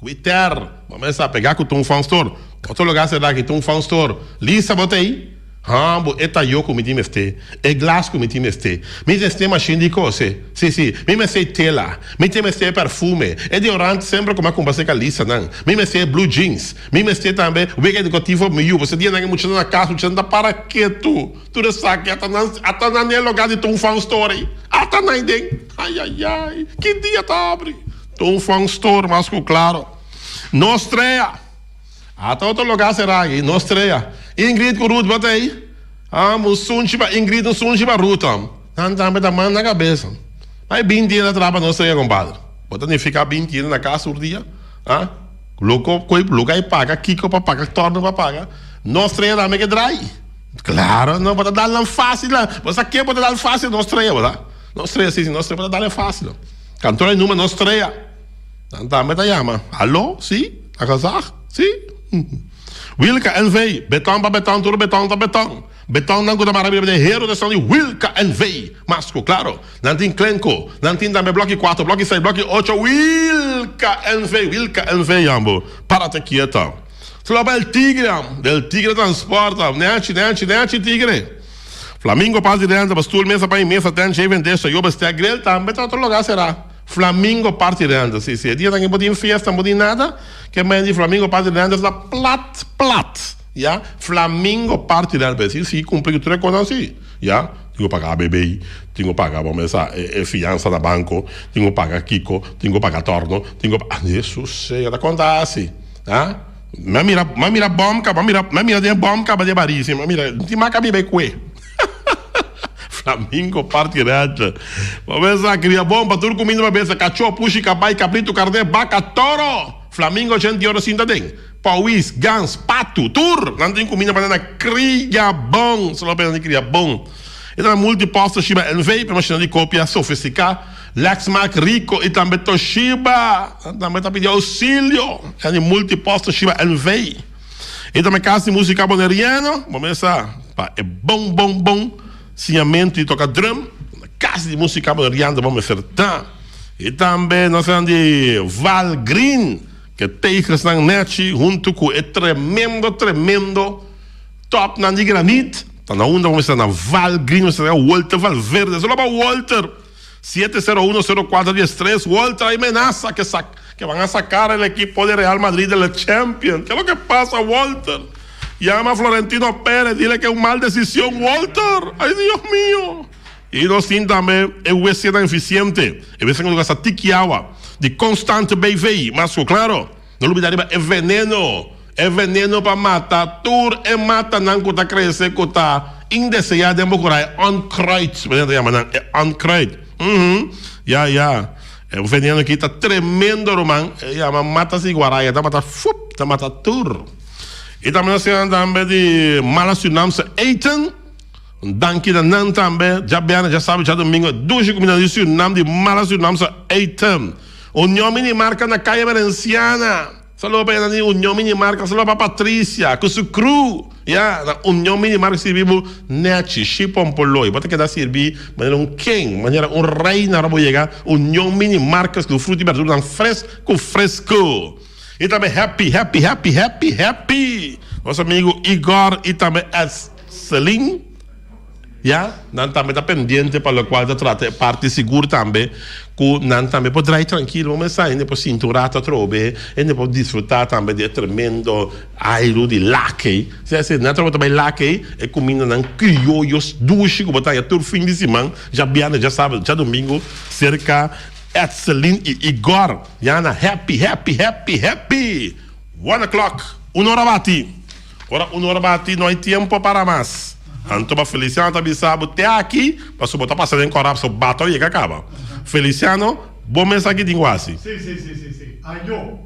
Quitter. Vamos a pegar com o fan store. Outro lugar será que tem fan store. Lisa, botei. Hambo, etayoko, me dimeste. E glasco, me dimeste. Me dimeste machine de cose. Sim. Me dimeste tela. Me dimeste perfume. E deodorante sempre como a conversa com a Lisa, não. Me dimeste blue jeans. Me dimeste também o weekend educativo meu. Você dia não muito na casa, você anda para que tu. Tu sabe que até na lugar de um fan store. Até na idem. Ai. Que dia tá abre? Um fan store, mas claro. Nostrea. Até outro lugar será aí, Nostrea. Ingrid Kurut, bota aí. Ingrid no Sunchiba Ruta. Não também da mão na cabeça. Mas 20 dias na traba Nostrea, compadre. Bota nem ficar 20 dias na casa por dia. Lugar e paga, Kiko para pagar, torna para pagar. Nostrea também que drai. Claro, não pode dar lá fácil. Você aqui pode dar fácil, Nostrea, tá? Nostrea, sim, Nostrea pode dar fácil. Cantora número Nostrea. Também tá chama. Alô? Sim? A casar? Sim? Wilka NV, beton para beton, tudo beton para beton. Beton não cuida maravilha de hero de som de Wilka NV. Masco, claro. Não tem Clenco, não tem também bloco 4, bloco 6, bloco 8. Wilka NV, ambo. Para-te quieto. Só para del Tigre transporta. Nete, Tigre. Flamingo passa direto, bastul, mesa para mesa, tem cheio vendeste, eu bastei a grelha, também outro lugar será. Flamingo parte dentro, sim. Dia não tem festa, não tem nada. Que mais de Flamingo parte dentro da plat. Já? Flamingo parte dentro, sim, cumprir tudo com assim. Já? Tenho que pagar bebê, tenho que pagar, vamos fiança da banco, tenho que pagar Kiko, tenho que pagar torno, tenho que pagar. Jesus, da conta assim. Ah? Mas mira bomba, mas mira de bomba, de baríssimo, mas mira, não tem mais cabelo com Flamingo parte direto. Vamos lá, cria bomba, tudo comendo uma vez. Cachorro, puxa, cabai, cabrito, carne, vaca, toro. Flamingo, gente, ouro, cinta tem. Pauís, gans, pato, tur. Não tem comida para cria bom. Só para cria bom. Então, multiposta Shiba NV, para machina de cópia sofisticada. Lexmark Rico e também Toshiba. Também está pedindo auxílio. É multiposta Shiba NV. E também casa de música boneriana. Vamos lá. É bom. Ciamento e toca drum, casa de música moderna, vamos acertar. E também nós temos de Val Green, que tem na net, junto com o tremendo top na de granite. Está na onda, vamos estar na Val Green, vamos estar na Walter Valverde. Só para Walter, 7010413. Walter, aí amenaça que van a sacar el equipo de Real Madrid del Champions. ¿Qué es lo que pasa, Walter? Llama a Florentino Pérez, dile que es una mala decisión, Walter. Ay, Dios mío. Y no sin también el USC tan eficiente. Y ves que no gasta tiquiagua de constante BV. Más claro, no lo olvidaré, es veneno. Es veneno para matar. Tur es mata, nan kuta crece, kuta indeseada de mocurai. Onkruid. Veneno llama, onkruid. Ya. El veneno aquí está tremendo, Román. Llama mata-se guaraia. Está mata tur. E também nós temos também de Malasunamsa Eitan. Danke da Nan também. Já sabe, já domingo. 2 comunidades de Malasunamsa Eitan. União Minimarca na Caia Valenciana. Saludo para a União Minimarca, saludo para a Patrícia, com o cru. Na União Minimarca servimos net, chipom poloi. Bota que dá servir, maneira maneira rei na hora chegar. União Minimarcas, do fruto e verdura fresco. E também happy. Nosso amigo Igor e também a Celine. Não também está pendente para o qual trata parte segura também, que não também pode ir tranquilo, vamos sair, depois cinturata trobe, e depois desfrutar também de tremendo aero de laque. Se não troca também laque, e comida não criollos, duche, que botar todo fim de semana, já biana, já sábado, já domingo, cerca Celine e Igor, na happy. 1:00, 1 hora bati. Ora, 1 hora bati, não há tempo para mais. Então, Feliciano também sabe até aqui, para você botar passando em corrupção, bato e acaba. Feliciano, bom mensagem de linguagem. Sim. Ayo.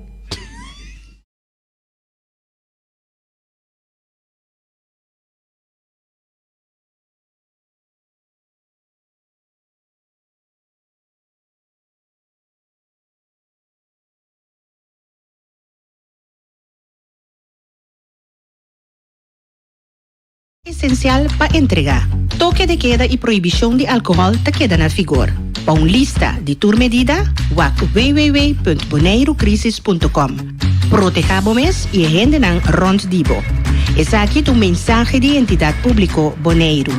Essencial para entregar. Toque de queda e proibição de álcool te queda na vigor. Para uma lista de tua medida, vá a www.boneirocrisis.com. Proteja mes e rende nan rond dibo. Essa aqui é um mensagem de entidade pública Boneiro.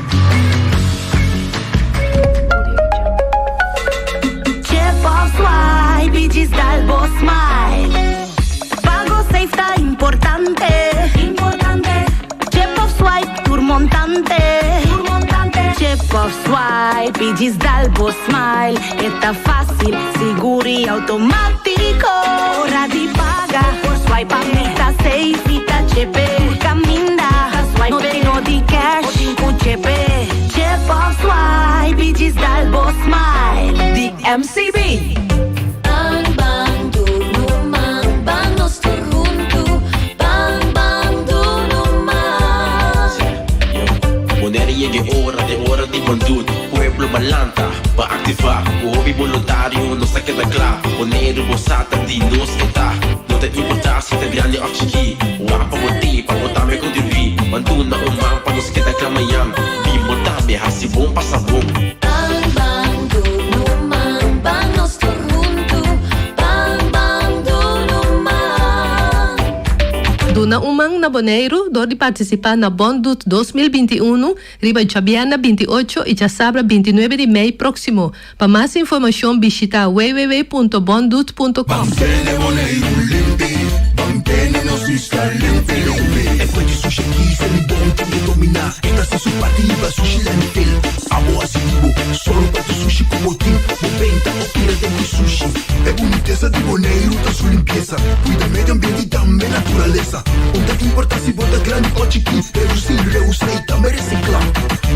Pago safe tá importante. Montante. Chip of swipe e Gisdalbo smile. Está fácil, seguro e automático. Hora de pagar por swipe, a meta safe e tá chepe. Caminda, no tenho de cash, o chepe. Chip of swipe e Gisdalbo smile. De MCB. Hora de conduta, pueblo balanta, para activar, o hobby voluntário, não se queda claro, o negro moçada de nos está, não tem importância, tem grande aqui, o apa botei, para botar me contribuir, manduna o mapa, não se queda clamanhando, e botar me raci bom, passa bom. Duna umang na Boneiro, dor de participar na Bondut 2021, Riba Chabiana 28 e Chasabra 29 de maio próximo. Para mais informação, visita www.bondut.com. Mantene Boneiro limpi, mantene nos isca limpi. E poi sushi chi se li bonti e domina, esta su partiva sushi lentil. Amo asitivo, solo para tu sushi como team, moventa o tira de mi sushi. É boniteza de Boneiro, tá sua limpeza, cuida meio ambiente e também natureza. Onde que importa se bota grande ou chiquinho, reusar e também reciclar.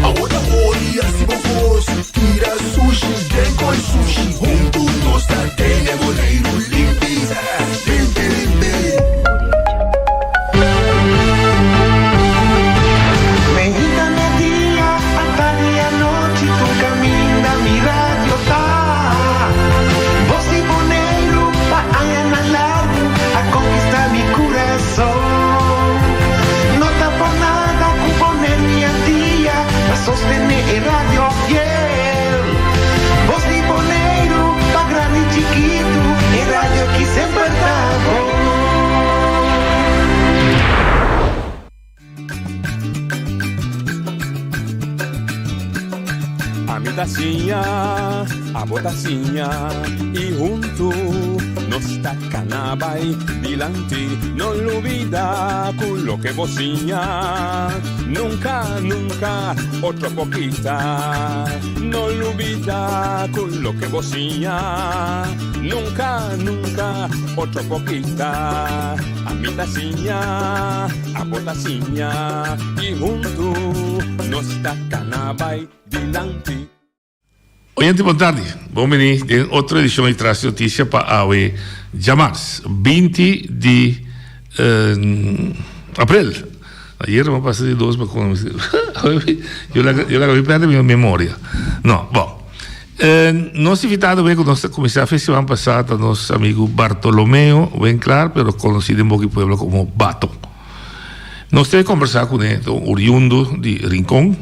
Agora olha se vos tira sushi, vem com sushi. Juntos nós tem Boneiro limpi, limpi. Medita mi día, hasta día noche, tu camina mi radio tá. Voz de Boneiro, pa' allá largo, a conquistar mi corazón. No está por nada con poner mi día, a sostener el radio fiel. Voz de Boneiro, pa' grande y chiquito, el radio que siempre está bom. A botacinha e junto nos tacanabay dilante, no olvida con lo que vocinha, nunca, otro poquita, no olvida con lo que vocinha, nunca, otro poquita, a mi tacinha, a botacinha e junto nos tacanabay dilante. Oyente, boa tarde. Bom venir em outra edição de Traz Notícia para a Jamars, 20 de abril. Ayer me passei de 2, mas eu la perdendo minha memória. Não, bom. Nós invitado bem com nós começar a festival passado nosso amigo Bartolomeu, bem claro, pero conhecido em Boqui Pueblo como Bato. Nós temos que conversar com ele, oriundo de Rincón.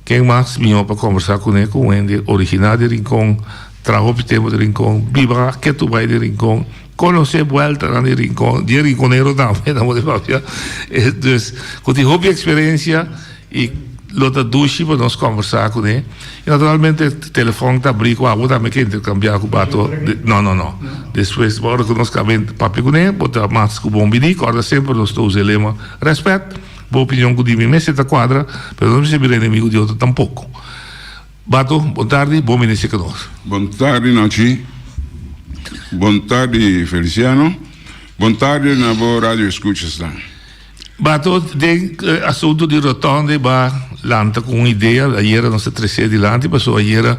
Quem mais vinha para conversar com ele, com ele original de Rincón, trago o tempo de Rincón, viva que tu vai de Rincón, conhecer volta de Rincón, de Rinconero também, não de papel. Então, com a experiência e lota dushi para nós conversar com ele. E naturalmente o telefone está abrindo, eu também quero intercambiar com o Bato. Não. Depois, agora que nós acabamos de papo com ele, botar mais com o bom bini, corda sempre nós temos o lema respeito. Boa opinião que de mim, mas esta quadra, mas não se vira inimigo de outro tampouco. Bato, boa tarde, bom ministro conosco. Boa tarde, Nachi. Boa tarde, Feliciano. Boa tarde, na boa rádio escutas. Bato, tem assunto de rotonda, lanta com uma ideia, ayer não se treceu de lanta, passou ayer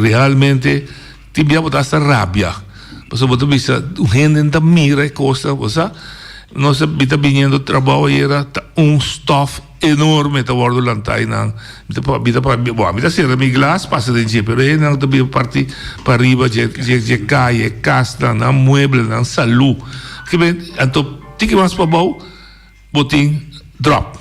realmente, tinha botar essa rábia. Passou botar bisa, o gente não mira e costa, você nós está vindo trabalho e era stuff enorme tá bordo lantai não bita ser mi glass passa de dia pero não também parte para riba de caia casta na mueble na salu que bem então tem que mais para bom botin drop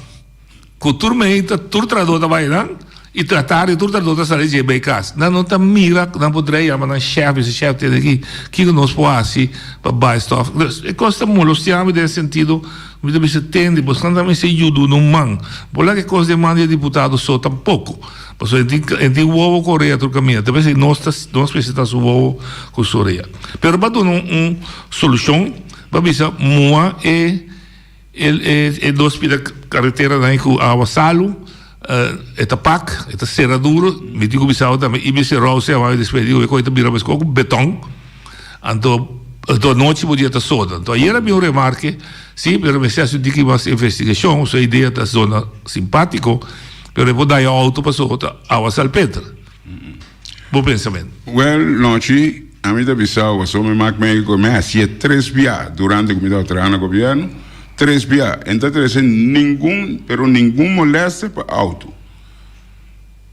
cultura meita turtrador da vai não e tratar e turtrador da sair de bem casa não tá mira não poderia mas na chefe esse chefe tem aqui que nós pode para buy stuff e costa muito stiamo nesse sentido me deve se tende buscando também se ajuda no man por lá que coisa de manda deputado só tampouco por isso em ovo Coreia do caminho talvez nós precisamos o ovo com Coreia pero para dar solução para ver moa e dois pida carretera daí com a Salo eta pak, eta serraduro, me digo bisao também, e me se rouse a mais despedido, e coisa bira com beton, então noite podia estar soda. Então aí era meu remarque, sim, pero me se acho de que mais investigação, a ideia da zona simpático, pero vou dar auto para solta a Salpetra. Bom pensamento. Well, noite, a mim da bisao, só me marca meio me hacía 3 dias durante que me dava trabalho no governo. 3 dias, então nenhum molesta para auto.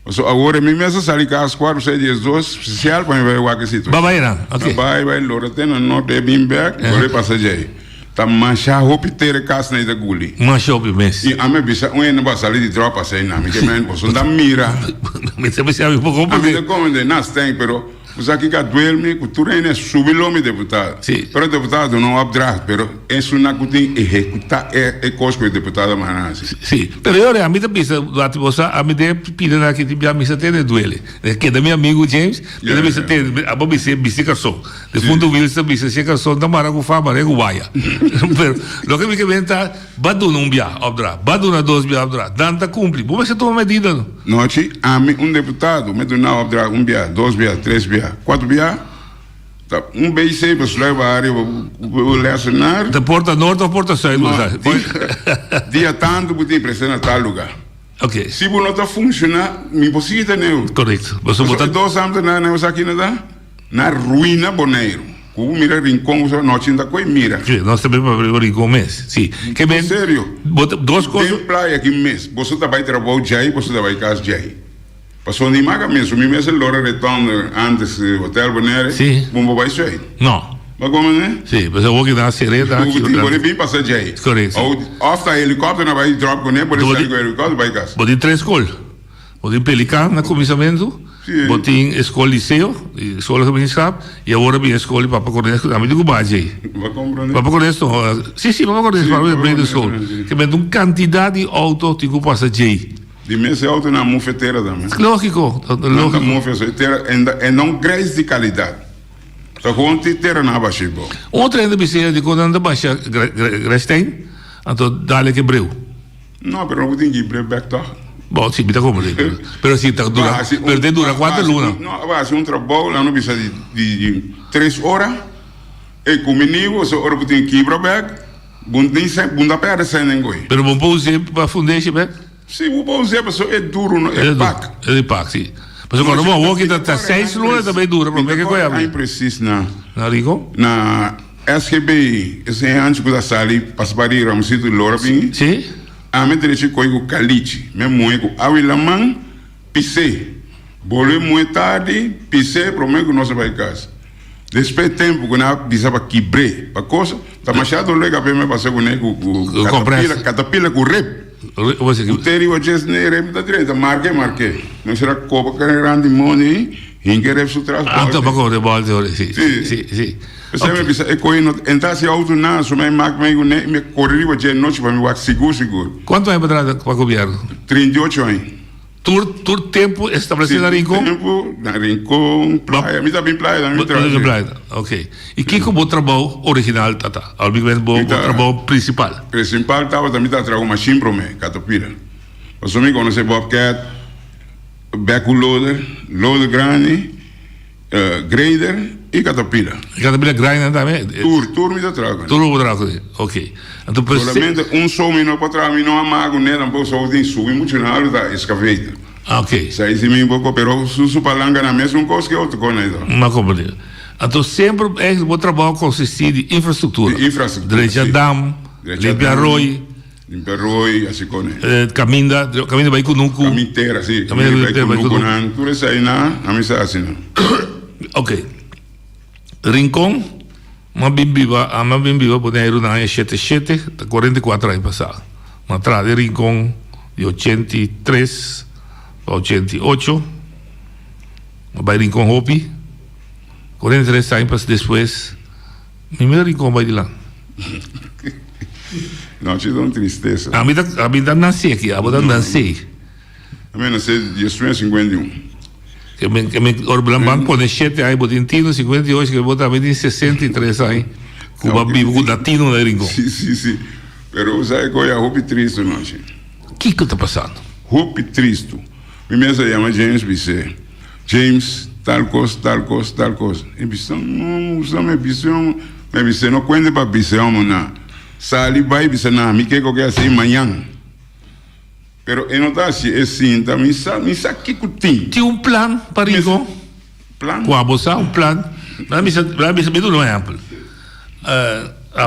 So, agora, mim mesmo saí com as 4, 6 dias, 2, especial para me ver o que situação. Babaira, ok. Vai, Loretena, não tem bem back, agora passageiro. Tá mancha roupa inteira casa na guli. Mancha roupa mesmo. E a minha bisa, não vai sair de tropa sem nada, porque me posso dar mira. Mas você sabe um pouco porque. A minha comanda, não tem, pero você aqui que duerme, cultura é subir deputado. Sim. Pero deputado não abdra, pero é uma coisa executar é coisa que o deputado manasa. Sim. Pero eu a mim também a mim de pida aqui tipo a missa tem duele. Que da meu amigo James, da missa tem a bobi se bicicleta só. De fundo Wilson bicicleta só da marago fa marago vaia. Pero lo que me que venta badu não bia abdra, badu na 2 bia abdra, danta cumpre. Vamos se toma medida. Não, a mim deputado, me do não abdra 1 bia, 2 bia, 3 bia. 4 bia, BC para levar a área, o lecionar. Da porta norte ou porta sul? Dia tanto, porque precisa tal lugar. Ok. Se não está funcionando, me possibilita não. Correto. Você botar 2 anos aqui na ruína Boneiro. Como mira Rincón, não tinha coisa mira. Sim, nós também para abrir o Rincón mês. Sim. Que bem. Sério. Duas coisas. Tem praia aqui mês. Você vai trabalhar já, você vai casa já. Passou nem maga mesmo, me mesmo lora retorno antes hotel Bonaire. Sim. Bom vai sair. Não. Mas como né? Sim, mas eu vou que dar sereta. O tipo pode vir passar já. Correto. Ou after helicóptero não vai drop com ele, pode sair com helicóptero vai casa. Pode 3 escolas. Pode Pelican na comissamento. Pode escola liceu, escola comissário e agora vem escola para correr, a mim digo base. Vai compreender. Para correr isso. Sim, para correr para abrir a escola. Que vem uma quantidade de auto que passa já. De mês auto na mufeteira também. Lógico. Na mufeteira e não grãos de qualidade. Só com titeira na baixa. Outra ainda precisa de quando anda baixa grestém, então dá-lhe que breu. Não, mas não tem que breu back to. Bom, sim, está como digo. Pero sim, dura 4 lunas. Não, vai ser trabalho, lá não precisa de 3 horas. E com o menino, só hora que tem que ir para back. Bunda perna sem ninguém. Pero bom pôr para fundar, back? Sim, o bom é duro, é pac. É pac, sim. Mas agora o bom que está 6 lunas também dura, para mim que coisa. Não precisa na Rico? Na SGB, esse antes que da sali passaria a sítio de Lora Ping. Sim. A mim teria que coisa caliche, mesmo com a Wilaman, pisse. Volei muito tarde, pisei, prometo que não se vai casa. Depois de tempo, quando eu pisava quebrei, a coisa, tá machado legal para mim passar com o catapila com rep. O terio just ne rep da direita, marquei. Não será copa que grande money, hinge rep su transporte. Ah, tá para bola, sim. Você me pisa, e coi entrar se auto na, so me mac me correriva de noite para me wax seguro. Quanto tempo atrás para o governo? 38 anos. Tur tempo estabelecido na Rincon? Tempo na Rincon, praia, me também praia, me praia. Ok. E que como trabalho original tata? Ao big band o trabalho principal. Principal estava também trabalhando uma machine para mim, catapila. Você me conhece Bobcat, backhoe loader grande, grader e catapila. Catapila grande também? Tour me dá trago. Tour trago, ok. Então, solamente só minuto para trás, não amago, né? Tampouco só tem subir muito na área da escaveta. Ok. Sai se me um pouco, pero su palanca na mesma coisa que outra coisa. Uma companhia. Então, sempre o trabalho consiste de infraestrutura. Direita dam, limpar roi. Limpar roi, assim como. Caminha vai com nunca. Caminha inteira, sim. Caminha vai com nunca. Tudo isso aí na mesa assim. Ok. Rincon, uma bimbiva Boneiro na 77, 44 anos passados. Uma entrada de Rincon de 83 para 88. Vai Rincon Hopi, 43 anos depois. Primeiro Rincon vai de lá. Não, te dá uma tristeza. A mim nasci aqui, a mim nasci. A mim nasci de 51. Que me Orban pone 7 anos, botin tino 58, que botar em 63 anos. Cuba vivo com latino na Rincon. Sim. Pero sabe qual é a roupa triste, não? O que está passando? Roupa triste. Minha mesa chama James Bissé. James, tal coisa. E Bissé, não, me Bissé não conta para Bissé, não. Sali vai Bissé, não, me quer que assim amanhã. Pero eu não está assim, tá, me sabe que tem. Tinha plano para Rincon? Plano? Com a bolsa, plano. Lá me do não é amplo.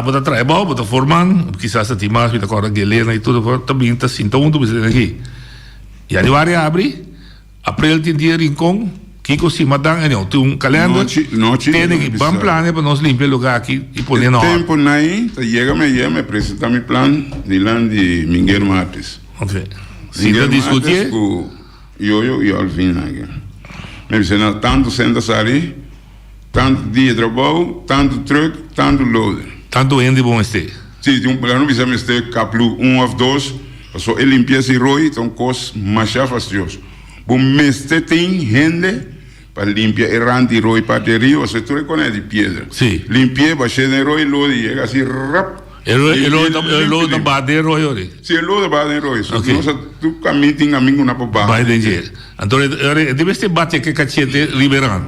Bota trabalho, bota formando, quizás a Timas, bota com a Guilherme e tudo, também está assim, então tu precisa aqui. E a área abre, aprende tem dia Rincon, que coisa madan, não, tem calendário, tem que bom plano para nós limpar o lugar aqui e pôr na hora. Tempo aí, chega me apresentar meu plano de lá de Miguel Matos. Ok. Se não discutir, eu e Alvin aqui. Me disse, tanto senta ali, tanto dia de trabalho, tanto truck, tanto loader. Tanto ende bom este. Sim, tem plano que me este caplu 1 ou 2, só ele limpia esse roi, então coisa mais fastidiosa. Bom, mestre tem gente para limpar errante roi para ter rio, você tu reconhece de pedra. Sim. Limpia, baixei de roi, loader, chega assim, rap. Ele da bader roi. Sim, ele da bader roi. Tu caminho tem amigo na popa. Vai entender. Então, deve ser bate que cachete liberando.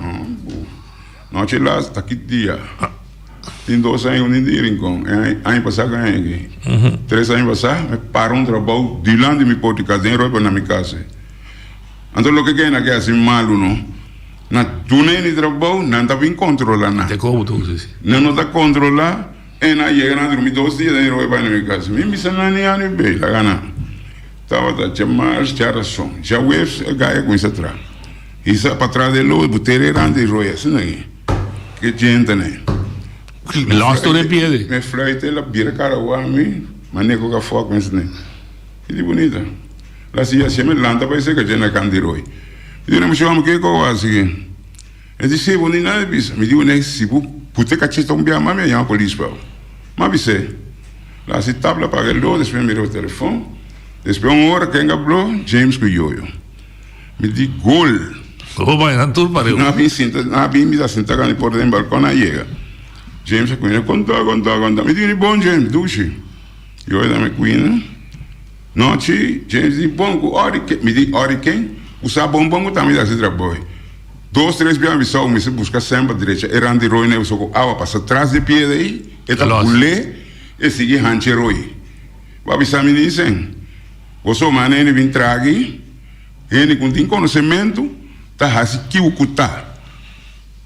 Não, te lá, está aqui dia. Tem 2 anos de Rincon. Ano passado ganhei aqui. 3 anos passado, me parou trabalho de lá de me pôr de casa, roi para na minha casa. Então, o que é aqui assim malo, não? Na túnel de trabalho, não está bem controlando. Não está controlando. E na chega a dormir 2 dias em Roi para na minha casa. Me disse, não é nem bem, lá gana. Estava a chamar, tinha razão. Já o a gaia com isso atrás. Isso para trás de luz, botar errante Roi, assim aí. Que gente, né? Lost de piede. Me fleite, ela vira cara o ami, maneco que foco com isso, né? E de bonita. Lá se ia me lanta para isso que a gente na canta de Roi. E eu não me chamo que eu assim. Eu disse, bonita, me digo, né, se puter cacheta bem, mas me chama a polícia. Mas você, lá se tabla para ele, depois me deu o telefone, depois uma hora que engablou, James com eu. Me diz, gol. Vai, não tudo para eu. Não havia me dá sentar no porta do balcão, não chega. James com ele, conta. Me diz, bom, James, duche. Eu ainda me cuida. Noite, James diz, bom, me diz, hurricane, usar bom, também dá esse trabalho. 2, 3 dias me só me busca sempre a direita, errante roi, né, só água passa atrás de pé daí, eta pulé, e sigue hanche roi. Vai avisar me dizem, você mané vem tragui, ele com tem conhecimento, tá assim que o cuta.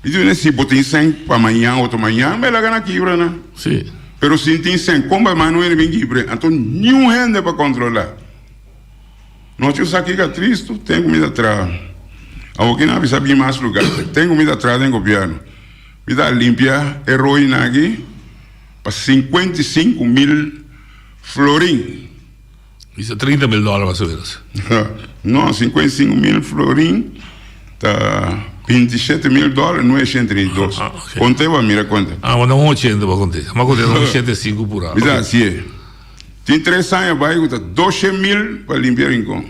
E diz, se botem 100 para amanhã, outro manhã, me lá gana quebra, né? Sim. Pero se tem 100, como a mano ele vem quebra, então nenhum gente para controlar. Nós temos aqui que é triste, tem comida atrás. Aqui não sabia mais lugar. Tem comida atrás em governo. Me dá limpia heroína aqui para 55 mil florim. Isso é $30 mil mais ou menos. Não, 55 mil florim tá $27 mil, não é 132. Okay. Contei para mira conta. Mas não 80 para contar. Mas contei 85 por ano. Me dá assim. Tem 3 anos vai custa 12 mil para limpar rincão.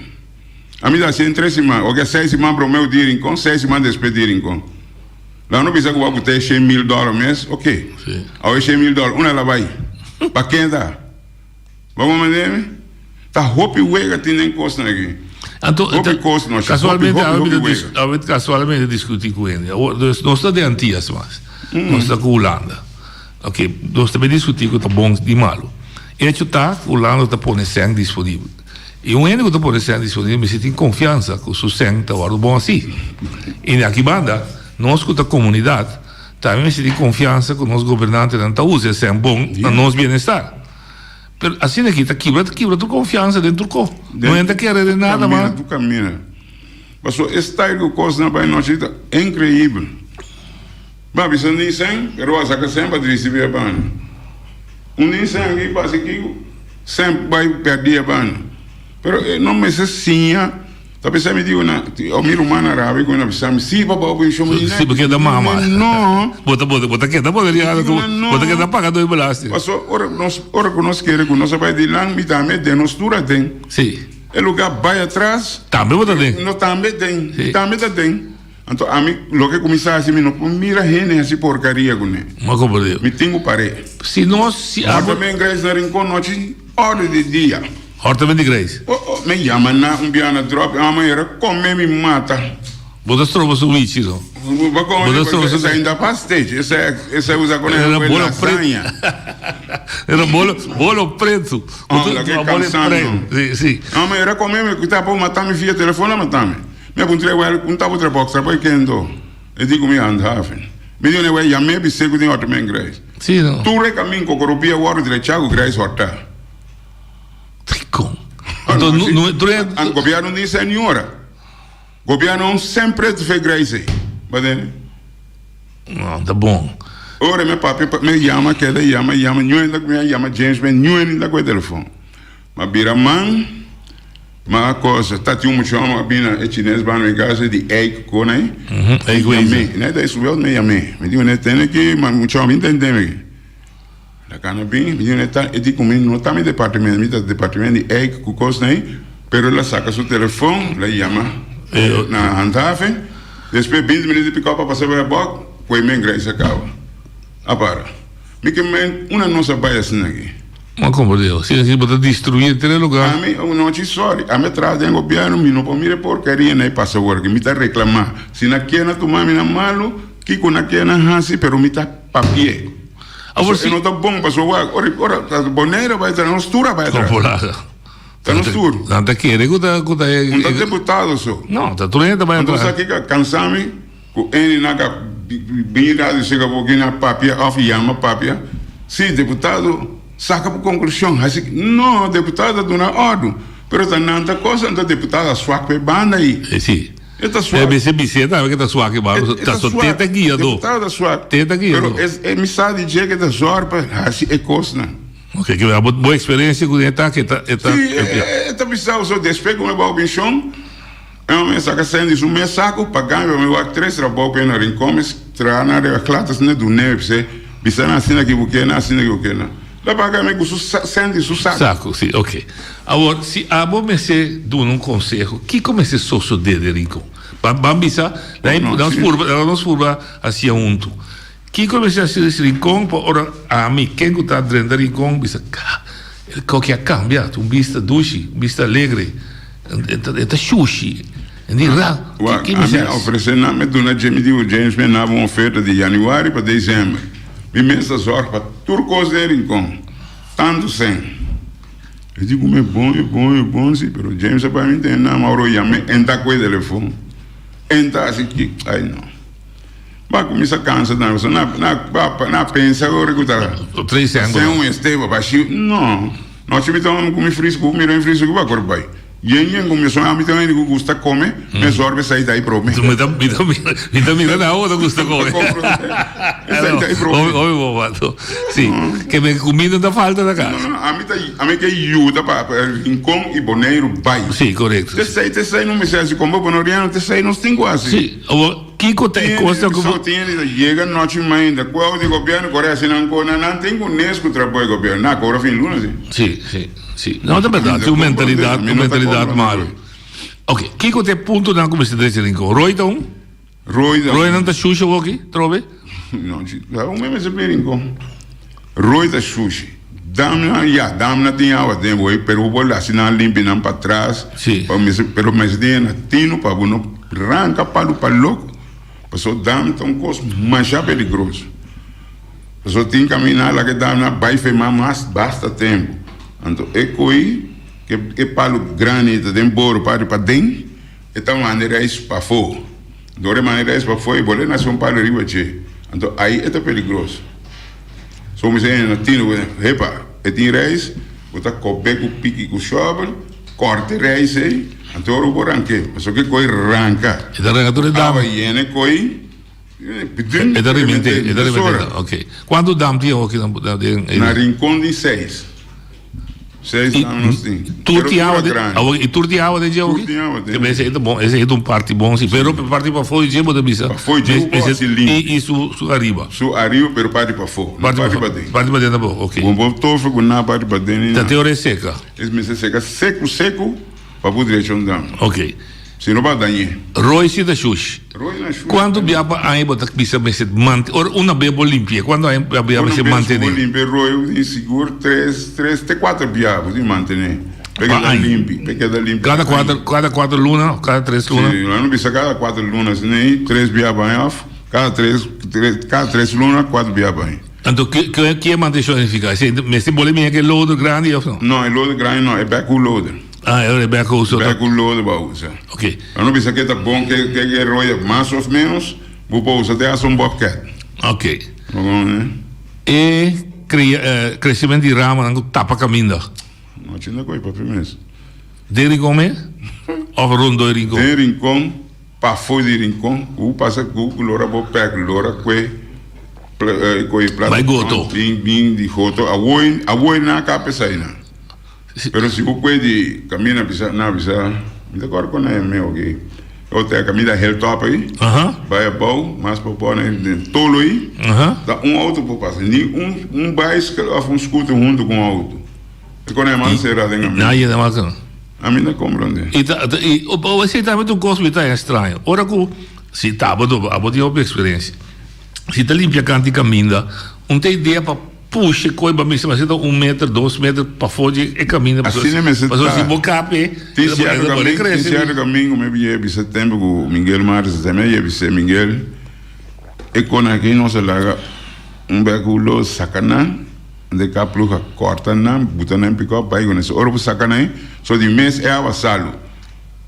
A mim dá assim 3 semanas, ou que 6 semanas para o meu dia rincão, 6 semanas depois de rincão. Lá não precisa que eu vou ter $100 mil mês, ok. Sim. Aí $100 mil, uma ela vai. Para quem dá? Vamos mandar? Tá roupa e uega tem nem costa aqui. Casualmente discuti com ele. Nós estamos de Antillas, mas nós estamos com a Holanda. Ok, nós também discutimos com o bom e malo. E a Holanda está pondo sangue disponível. E o único que está pondo sangue disponível, me tem confiança que o seu sangue está bom assim. E aqui banda, nós com a comunidade, também me tem confiança que os nossos governantes não estão usando sangue bom para nosso bem-estar. Pero assim aqui está quebra tua confiança dentro do corpo. Não entra querer nada mais. Tu caminha. Mas o style que coisa não vai nós é incrível. Mas você nem sem, pero a saca sempre de receber a banda. Nem sem aqui passa aqui sempre vai perder a banda. Pero não me se sinha. Talvez me diga na, o meu humano árabe quando me chama, sim, papai, eu chamo de sim, porque é da mama. Não. Bota que da poderia, bota que da paga do balaste. Mas ora que nós queremos que nós vai de lá, me também de nós tudo tem. Sim. É lugar vai atrás. Também bota tem. Não também tem. Também tem. Então a mim, lo que começar assim, não mira gente assim porcaria com ele. Mas como Deus. Me tenho parei. Se nós se também inglês na rincão noite, hora de dia. Horta de Grace. Me llama na biana drop, amanhã come me mata. Botas trobos o Ichiro. Você ainda para stage, esse usa com era bolo preto. Era bolo preto. Sim. Amanhã come me custa para matar me via telefone matar-me. Me apontei o ele contava outra box, para que ando. Eu digo me andaven. Me digo ne já me bise com outro men Grace. Sim, não. Tu recaminho com corrupia o outro de Chago Grace horta. Tricom. Então, o governo não diz senhora. O governo sempre fez graça. Não, tá bom. Ora, meu papi me chama, que ele chama, me chama James, não ainda com o telefone. Mas vira man, mas coisa, tá tinha um chama, a bina, é chinês, vai em casa de egg, com aí. Egg waste. Né, daí subiu, me chamei. Me digo, né, tem aqui, mas um chama, entendeu? La canabim, eu digo comigo, não está no departamento de egg, com coisa aí, pero ela saca seu telefone, ela chama na handhaven, depois 20 minutos de pick-up para passar para a boca, foi bem grande, acaba. Agora, me que uma nossa baia assim aqui. Mas como Deus, se a gente botar destruir aquele lugar. A mim, eu não te sorry, a mim traz em governo, me não pode porcaria, nem passa agora, que me está reclamar. Se na quena tomar me na malo, que com na quena hansi, pero me está papier. Eu não estou bom para soar. Ora, a boneira vai estar, a nostura vai estar. Está nostura. Não está querendo, não está deputado só. Não, está tudo ainda vai entrar. Então, aqui, cansame, com ele na binidade, chega um pouquinho na papia, ofiama papia. Sim, deputado, saca por conclusão. Não, deputado, do na ordem. Pero está nada coisa, então, deputado, swak pe banda aí. Sim. Está suave. É bicicleta, que está suave, está só tenta guiado. Está suave. Tenta guiado. Pero é missade de que está suave, assim é coisa. Ok, que é uma boa experiência com ele, que está. Sim, está missade, só despegue uma boa bichão. Eu me saca sendo isso, me saco, pagar meu actriz, trabalho bem na rincomes, trabalhar na clatas, né, do neve, você, bisana assim aqui, porque na assim aqui, porque na. Lá pagar me custo sendo isso saco. Saco, sim, ok. Agora, se a bom me se do um conselho, que comece socio de rincão? Bambisa, nós furba assim unto. Que comece a ser esse rincão, ora a mim quem está dentro do rincão, bisa, ele que cambia, vista duche, vista alegre, está sushi. Que me oferecer na me dona James me dava uma oferta de janeiro para dezembro. Imensa sorte para tudo coisa de rincão. Tanto sem. Eu digo, é bom, sim, mas James para mim tem na Mauro Yame, entra com o telefone. Entra assim que, ai não. Vai começar a cansar, na pensa agora que está. 3 anos. Sem um esteve baixinho, não. Nós tivemos com o frisco, mirando frisco que vai correr. Yen começou a mim também que gusta comer, me sorbe sair daí pro mim. Me mira na outra gusta comer. Sair daí pro mim. Oi, bobato. Sim, que me comida não falta da casa. A mim que ajuda para Rincón e Bonaire bairro. Sim, correto. Te sei não me sei se como bonoriano, te sei não tem quase. Sim, Kiko tem costa que só tem chega noite ainda. Qual de governo Coreia se não tem com nesco trabalho governo, na agora fim luna sim. Sim, não é verdade, uma mentalidade mal. Ok, Kiko tem ponto na como se diz Rincón. Roy não está Xuxa aqui, trove? Não, o mesmo se vê Rincón. Roy da Xuxa. Damna tinha água dentro, pero vou lá se não limpa não para trás. Sim. Pero mais dentro, tino para não arranca para louco. Passou dam tão coisa mais perigoso. Passou tem que caminhar lá que damna vai fumar mais basta tempo. Então é coi que palo grande de embora para dentro, então maneira isso para fora. Dore maneira isso para fora e bolé nasce palo riba che. Então aí é perigoso. So me sei na tino, repa, tem reis, bota cope com pique com shovel, corte reis aí, então o boranque, mas o que coi arranca. E da regadura dá. Ah, iene coi. É da rimente, ok. Quando dá tinha aqui na Rincón de 6. 6 anos sim. Turtiava de dia aqui. Esse é bom, esse é parte bom, sim. Pero parte para fora de dia bisa. Foi de e su arriba. Su arriba, pero parte para fora. Parte para dentro, bom, ok. Bom tofu com na parte para dentro. A teoria seca. Esse me seca seco para poder deixar andar. Ok. Se não vai danhar. Roy se da Xuxa. Quando biaba aí bota bisa se manter, or uma bebo limpia. Quando aí biaba se manter. Limpia Roy em seguro 4 biabos de manter. Pega limpa. Cada 4 lunas, cada 3 lunas. Sim, lá não bisa cada 4 lunas, nem 3 biabos aí off. Cada 3 lunas, 4 biabos aí. Então, que é manter significa? Se boleminha que é loader grande ou não? Não, é loader grande não, é backhoe loader. Ah, é backhoe usa. Backhoe loader para usar. Ok. Eu não penso que é bom que roia mais ou menos, vou usar até a um bobcat. Ok. E crescimento de rama não tapa caminho. Não tinha coisa para primeiro. De Rincón ou rondou Rincón? De Rincón, para fora de Rincón, o passa com o lora vou pegar lora coi vai goto. Bing de goto. A oi na cabeça aí na. Pero se o de camina na bisa, me agora quando é meu aqui. Eu tenho a camisa hilltop aí. Vai a bom, mas para pôr tolo aí. Dá auto para passar. Nem bicycle ou scooter junto com auto. E quando é mais será dentro da minha. Não é mais não. A mim não compreende. E você também tu gosta de é estranho. Ora que se tá, vou ter uma experiência. Se tá limpia canto de caminho, não tem ideia para puxa coisa para mim, se você dá 1 metro, 2 metros para fora e caminha. Assim não me senta. Mas se bocar pé, tem certo caminho, me vi setembro com Miguel Marques, também vi Miguel. E quando aqui não se larga beculo sacanã, de capluca corta não, bota não pico para ir nesse hora sacanã, só de mês é avassalo.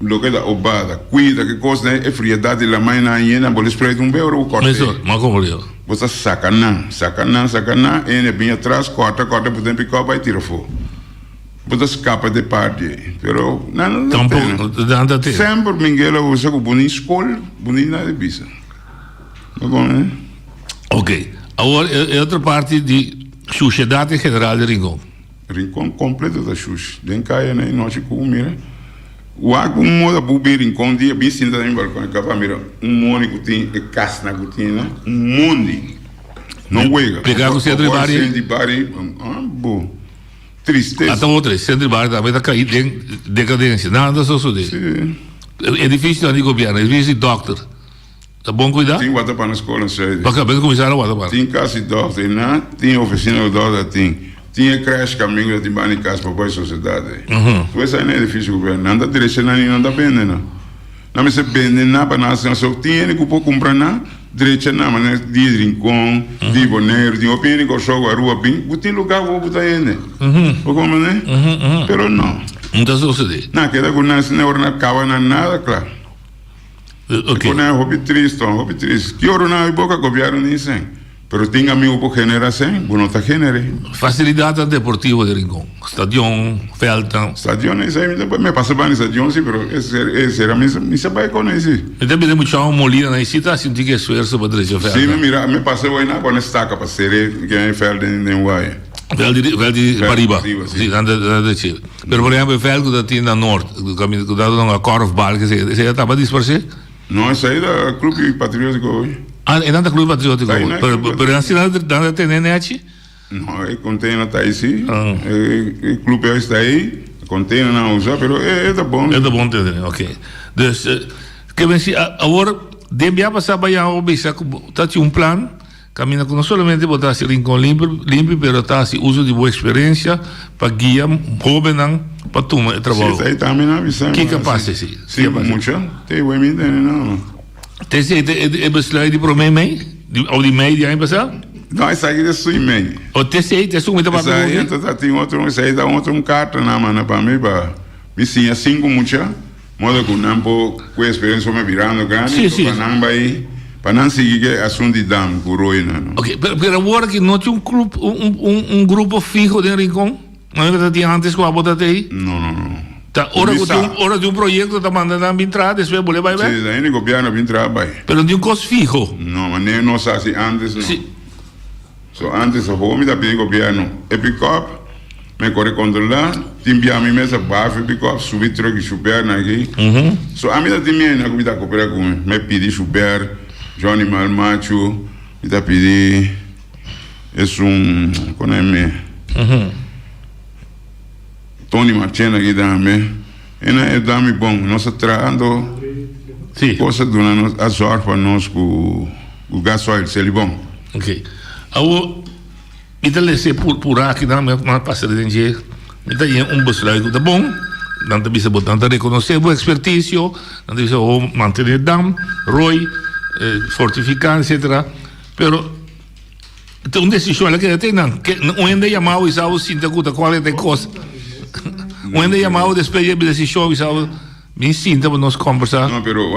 Lo que da obada, cuida que coisa é friedade la mãe na hiena, bol spray euro corta. Mas como eu? Você sacanã, ele vem atrás, corta, por exemplo, pico vai tirar fogo. Você escapa de parte, pero não. Tampouco, sempre Miguel usa com bonita escola, bonita de bisa. Ok. Agora é outra parte de sociedade geral de Rincón. Rincón completo da Xuxa. Den caia nem noite com mira. O água moda bubir Rincón dia bem sentado em balcão, capa mira mônico tem e casna gotina, mundi. Não wega. Pegar o centro de bari. Centro de bari, bom. Tristeza. Até outra, centro de bari também tá caído em decadência. Nada só sim. É difícil de governo, é difícil de doctor. Tá bom cuidar? Tem guarda para na escola, sei. Para acabei de começar a guarda para. Tem casa de doctor, tem oficina de doctor, tinha creche caminho de bani casa para a sociedade. Pois aí não é difícil governo. Não dá direção não dá bem não. Não me se bem nada para nós, só tinha que pôr comprar na direção não, mas de Rincón, de Bonaire, de opinião que jogo a rua bem, tem lugar vou botar ele. Como né? Pero não. Não tá sucedendo. Não, queda com nós não hora não acaba nada, claro. Ok. Quando é hobby triste. Que hora não é boca governo nisso. Pero tem amigo por geração, não está genere. Facilidades deportivas de Rincón. Stadion, velden. Stadion is me passa bem no stadion, sim, pero esse era me sabe com isso. E também temos um molina na cita, assim que esforço para trazer velden. Sim, mira, me passa bem na quando estaca para ser que é velden em Uai. Velden Pariba. Sim, anda Chile. Pero por exemplo, velden dat in na Noord, caminho que dá uma korfbal que se está para dispersar. Não, isso aí da Clube Patriótico hoje. Ah, é da Clube Patriótico. Pero assim nada tem net. Não, o container está aí sim. O clube está aí, o container não usa, pero é da bom. É da bom entender, ok. Dus, que bem se agora devia passar para a obesa, tá tinha plan, camina com não somente botar se rincón limpo, pero tá se uso de boa experiência para guiar jovem para tomar trabalho. Sim, também não avisa. Que capaz sim? Sim, muito. Tem o emite, não. Tem é besluit die pro mee? Of die mee die passar? Não, isso aí é sua mãe. O TCI, tem muito para isso aí, então tem outro, isso aí dá outro carta na mão para mim, para me sim assim com muita, modo que não com experiência me virando grande, para não vai, para não seguir assunto de dam, curoina. Ok, pero agora que não tinha grupo fijo de Rincón, não era que antes com a bota aí? Não. Tá, hora de projeto está mandando a entrar, depois vou levar vai? Sim, daí o governo vai entrar, vai. Pero de custo fijo? Não, mas nem nós assim antes, não. Sim. So antes eu vou me dar para o governo, é pick-up, me corre controlar, timbia a minha mesa, bafo, pick-up, subir troque super aqui. So a minha também, eu me dá cooperar com me pedi super, Johnny Malmacho, me dá pedir, como é me? Tony Marchena aqui também, e é dame bom, nós trazendo coisas do nosso azor para nós com o gasoil, se ele bom. Ok. Agora, então ele se pura aqui na passada de dia, então é besluit que é bom, não tem que botar, não reconhecer a expertise, não tem que manter dam, roi, fortificar, etc. Pero tem uma decisão que tem não, que não ainda chamado isso ao sinta que qual é a coisa. Ainda chamado depois de decisão isso ao me sinta para nós conversar. Não, pero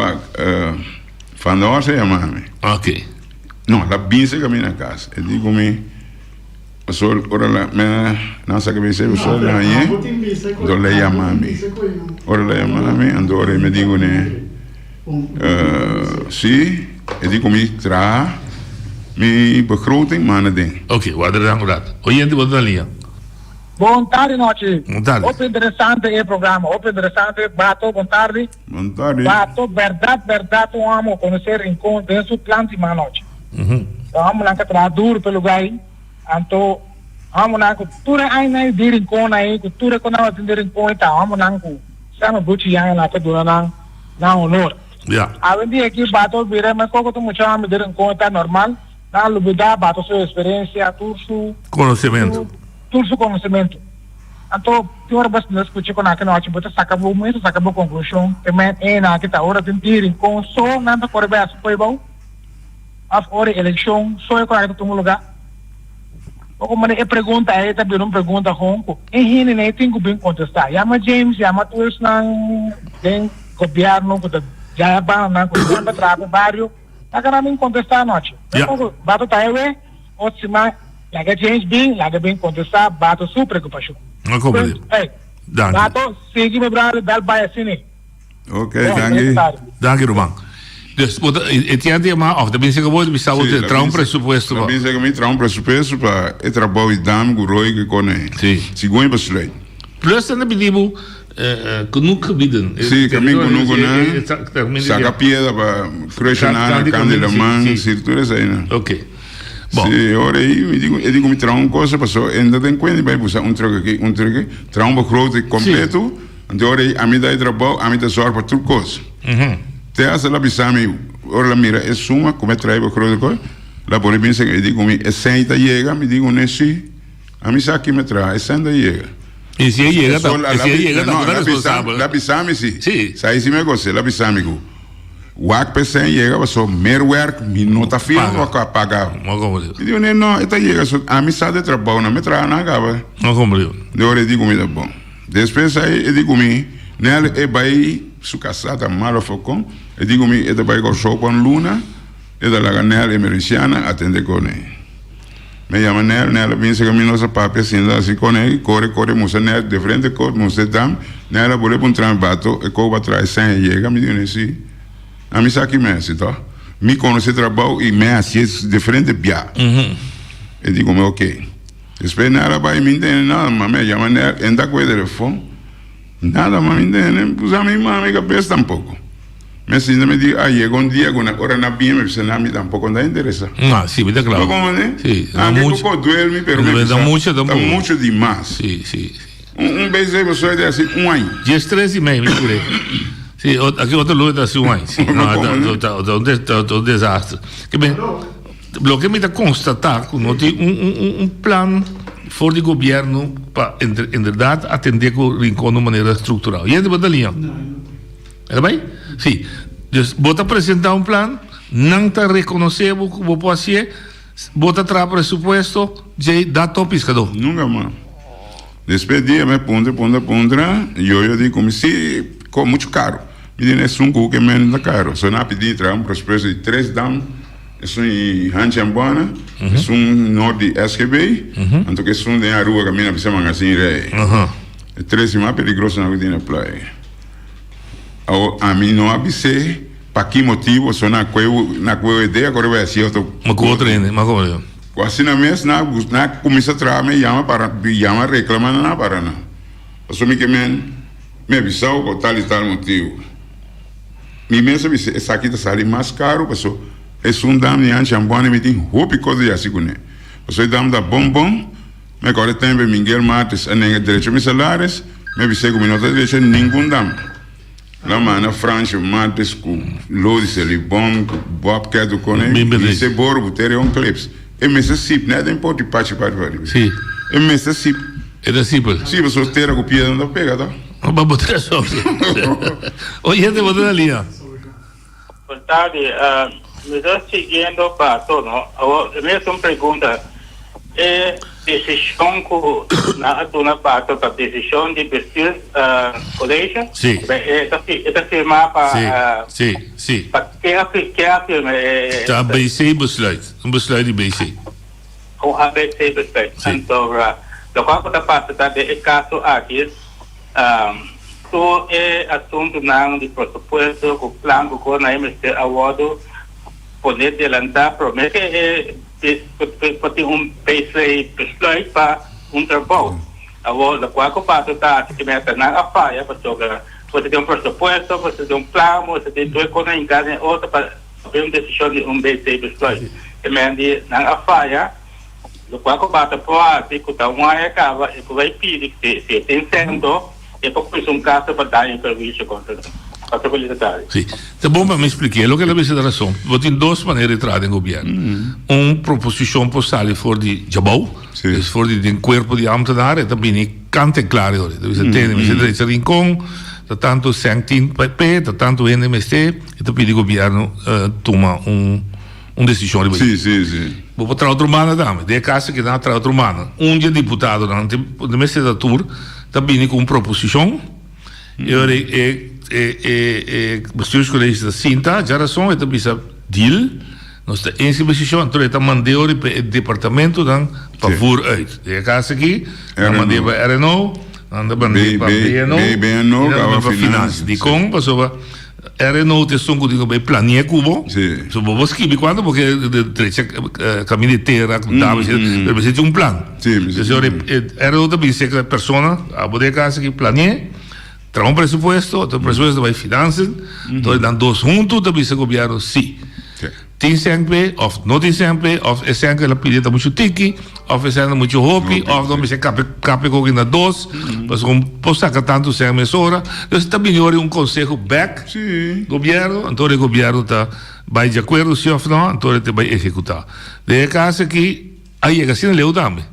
quando você chama-me. Ok. Não, la binse que na casa. Eu digo me, só ora lá, não sabe que você só lá aí. Do le chama-me. Ora le chama-me, andore me digo né. Sim, eu digo me tra, me begroting mannen ding. Ok, guarda dan raad. Oyente wat dan linha. Boa tarde, noite. Boa tarde. Muito interessante o programa, muito interessante. Bato, boa tarde. Boa tarde. Bato, verdade, eu amo conhecer Rincón desde o plano de noite. Então, vamos lá que traduz pelo lugar aí. Então, vamos lá que tudo aí na de Rincón aí, que tudo quando nós de Rincón então, vamos lá que sama buti aí lá que dura na honor. Yeah. A vendi aqui bato vira, mas como tu muito chama de Rincón tá normal, na lubida bato sua experiência, tudo conhecimento. Tudo su conhecimento. Então, pior bastante nós escutei com aquela noite, você sacou muito, sacou conclusão, que é na que tá hora de Rincón, só nada corre bem, foi bom. A hora eleição, só eu conheço todo lugar. Como é pergunta aí, também não pergunta com, em rene nem tem que bem contestar. Chama James, chama todos não tem governo, que já vai na coisa para bairro, tá cara bem contestar noite. Bato tá aí, ou se mais laga James bem contestar, bato sua preocupação. Não compreendo. Bato segue meu brother dal baia-sine. Ok, danke Roman. Dus het jaar maar of de mensen geworden bisa o tra um presupuesto. De mensen que me tra um presupuesto para o trabalho de dam guroi que cone. Sim. Segundo besluit. Plus dan pedimos genoeg gebieden. Sim, caminho genoeg na. Saca piedra para crescer Candelamang, circuito isso aí, né? Ok. Bom. Sim, ora aí, eu digo me tra uma coisa, passou, ainda tem quando vai buscar um troco aqui, tra um grote completo. Então ora aí, a mim dá trabalho, a mim dá sorte para tudo coisa. Te hace la bisami, ahora la mira, es suma, como trae por creo de coisa, la por piensa que digo mi, es senta llega, me digo ne sí, a mí sabe que me trae, es senta llega. Y si llega, la bisami sí, sai si me goce, la bisami go. Wak pesen llega, pasó mer work, mi nota firme o pagar. Y digo no, esta llega, a mí sabe de trabajo, no me trae nada, no comprendo. De ahora digo mi da bom. Después aí digo mi, nela é vai su casata malo focon. E digo mi, e vai go show con luna, e da la ganel emericiana atende con Me llama Nela piensa que a mí no se papi haciendo así con él, corre, musa Nela de frente, musa dam, Nela vuelve por un trambato, el coba atrás, se llega, me dice, sí, a mí saque me hace, ¿tá? Me conoce trabajo y me hace de frente, ya. Y digo, ok. Después nada, va y me entiende nada, me llama Nela, anda con el teléfono, nada, me entiende, pues a mi mamá que pesa tampoco. Me siento, me digo, llega un día con una hora no bien, me dice, a mí tampoco me interesa. Ah, sí, ¿verdad? Claro. ¿Cómo es? Sí, a mí poco duerme, pero me da mucho demais. Sí. Un vez eu sou de assim, año. 13 meses, me jurei. Sí, aqui outro lugar da assim, año. Sí, un desastre. Que bem, lo que me está constatar que não tem um plano fora de governo para, em verdade, atender com o rincão de maneira estrutural. E é de batalhão. Era bem? Sim. Bota apresentar um plano, não está reconhecendo o que vou fazer, bota atrás presupuesto, já dá top pescador. Nunca mais. Despedia, me punta, e eu digo, como se, com muito caro. Me diz, é um cu que menos da caro. Só não pedi entrar um presupuesto de 3 dam, é em Hanchambana, é norte de SQB, então que é de rua que a minha precisa assim, é 3 mais perigoso na vida na praia. A mim não avisei para que motivo só na coisa ideia agora vai ser outro. Mas com outro ainda, mas como assim na mesa na começa a trabalhar me chama reclamar na para não. Só me que me avisou por tal e tal motivo. Me mesa disse essa aqui tá saindo mais caro, pessoal. É dam de Hanchambana me tem roupa coisa assim com ele. Pessoal dam da bombom, me agora tem Miguel Matos, a direito de salários, me avisei que não tá deixando nenhum dam. La mana França, Matos, com Lodi, Selibon, Bob Kedo, com ele, e se bora, botar um clips. É Mississippi, nada importa de participar de vários. Sim. É Mississippi. É da Cipel. Sim, você terá com o pia não pega, tá? Vamos botar só. Oi, gente, vou dar ali, ó. Boa tarde, me estou seguindo para todo, a minha pergunta é decisão que na dona parte da decisão de vestir colégio. Sim. Esta firma para. Sim. Para que a firma é. Tá BC besluit, besluit de BC. O ABC besluit. Então, o qual da parte da caso aqui, é assunto não de pressuposto, o plano que na MST awardo poder adelantar promete para ter BC besluit para trabalho. Agora, qual que passa tá que meta na falha para jogar. Você tem pressuposto, você tem plano, você tem duas coisas em casa, outra para ter uma decisão de BC besluit. Que mende na falha. Do qual que bata para que tá acaba e vai pedir que se tem sendo e para caso para dar serviço contra a trabalhadora. Sim. Tá bom para me explicar. O que ela disse da razão. Você tem duas maneiras de entrar em governo. Proposição postal fora de Jabou, fora de corpo de ambtenaar, e também cante claro. Você tem direito a rincão, tanto 100 PP, tanto NMST, e também o governo toma decisão. Sim. Vou botar outro mano também. De caso que não traz outro mano. Dia deputado na legislatura também com proposição. Bestuurs college da Sinta, já são também deal. Nós temos decisão, então ele mandei o departamento dan para voor uit. De caso aqui, mandei para RNO, mandei para BNO, para finanças. De como passou RNO te são que digo bem planeia cubo. So vamos que quando porque caminho de terra, precisa um plano. RNO também se que a pessoa a poder caso que planeia traz presupuesto, o presupuesto vai finanças, então dan dois juntos, também se governo sim. Tem sempre, ou não tem sempre, ou é sempre a pedida muito tiki, ou é sempre muito hopi, ou não se cape com na dois, mas com postar tanto sem mesura, então também houve conselho back, governo, então o governo está vai de acordo se ou não, então ele vai executar. De caso aqui, aí é assim leu também.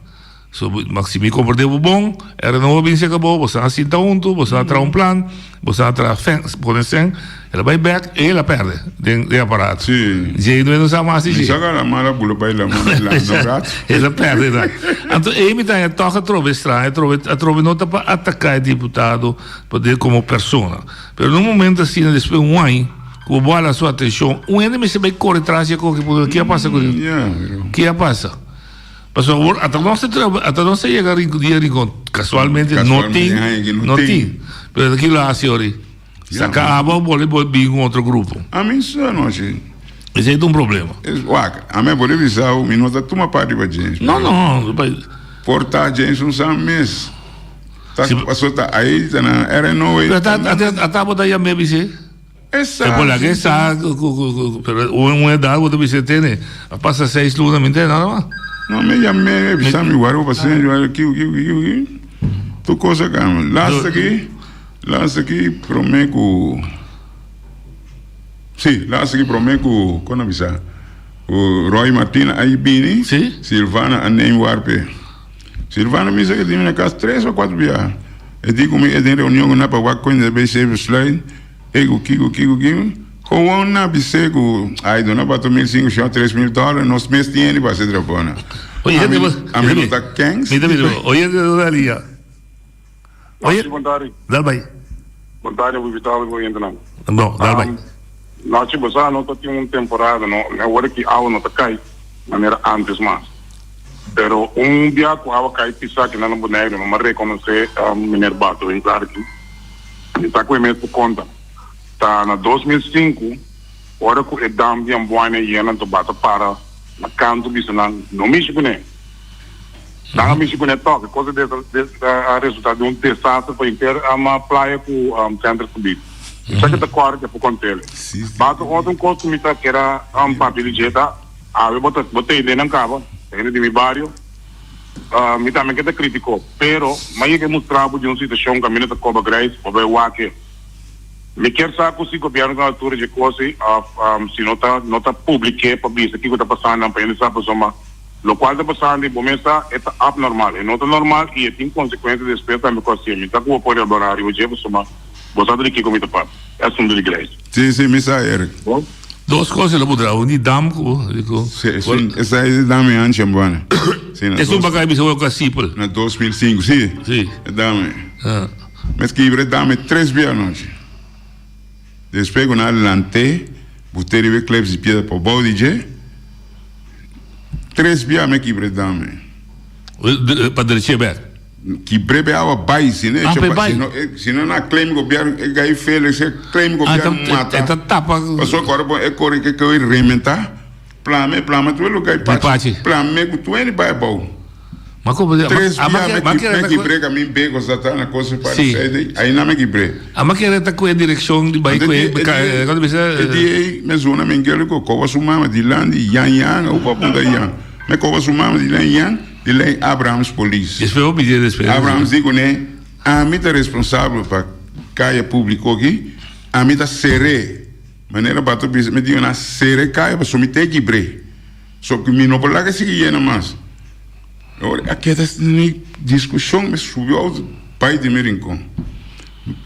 So, Maximi comporteu bom, era não bem se acabou, você assenta você traz plan, você traz conhecem, ela vai back e ela perde de aparato. Sim. Já não sabe mais disso. Só que a mala bula para ela, ela perde, né? Então, ele tem a toca trove estranha, trove nota para atacar o deputado, poder como pessoa. Mas no momento assim, depois ano, com boa a sua atenção, ano me se vai correr atrás e o que passa com ele? O que passa? Pastor, hasta no se llega a Rincón, casualmente no tiene. Pero aquí lo hace ahora. Saca agua, vuelve bien con otro grupo. A mí eso no es. Ese es un problema. Es guaca. A mí por avisar, mi nota toma parte para James. No. Portar James un mes. Pasó ahí, era no. Hasta botar ya me dice. Exacto. Es por la que está, pero una edad, vos te tiene, pasa 6 lunas, ¿me entiendes? Nada más. No, me llamé, avisar mi guardo, pasé, yo era aquí. Tu cosa, calma. Last aqui, prometo. Sim, last aqui, prometo, quando avisar. O Roy Martina, aí, Bini. Sim. Silvana, a nem Warpe. Silvana, me disse que tinha na casa 3 ou 4 dias. Eu digo, me tem reunião na Paguá, quando eu vejo o slide. Ego, Kigo. Gewoon na bisego, ai, dona para $1,500, $3,000, nos meses tiene para ser drapona. Oye, a mí no está Kengs. Mira, oye, de Dalia. Oye, dal vai. Vontade de evitar o entrar. Não, dal vai. Nós tipo já não tá tinha temporada, não, agora que a não tá cai, maneira antes mais. Pero dia com a cai pisa que não boneiro, não marre como se mineiro bato em claro que tá com mesmo conta. Tá na 2005, hora que o dam de amboina e ela to bata para na canto bisona, não mexe com ele. Não mexe com ele toque, coisa dessa resultado de desastre para inteiro uma praia com centro subido. Só que tá claro que é por conta dele. Bato outro costo me tá que era papel de jeta, eu botei dentro na cava, ele de meu bairro. Me também que te criticou, pero mas que mostrava de uma situação que a menina tá coba grace, ou bem o que me quer saber se o governo na altura de coisa, se não tá publique para ver o que está passando, para ele saber soma, o qual está passando, bom momento é abnormal, não está normal e tem consequências de respeito ao coisa, me tá com o apoio do horário, hoje é soma, você sabe que como está para, é assunto de igreja. Sim, me sai Eric. Duas coisas lá podrá, um de dam, sim, essa é de dame antes, embora. É só para que eu cacipo. Na 2005, sim, é dame. Mas que ibre dame 3 dias à noite. Depois quando adelante, você deve cleves de piada para o bode, 3 dias me quebrei dame. Para receber. Quebrei a base, né? Se não na claim governo, é gai feio, se claim governo mata. É tapa. Passou agora é corre que eu reinventar. Plame, tu é lugar parte. Plame que tu é vai bom. Mas como 3 dias me quebrei que a mim pego essa na coisa para sair, aí não me quebrei. A maquera está com a direção de bairro, quando você me zona me engano que cova sumama de land yan ou para bunda yan. Me cova sumama de land yan, de lei Abrams Police. Abrams digo né, a mim tá responsável para caia público aqui, a mim tá seré. Maneira para tu me digo na seré caia para sumir te quebrei. Só que me não por lá que se guia mais. Aqui esta discussão me subiu ao pai de meu rincão.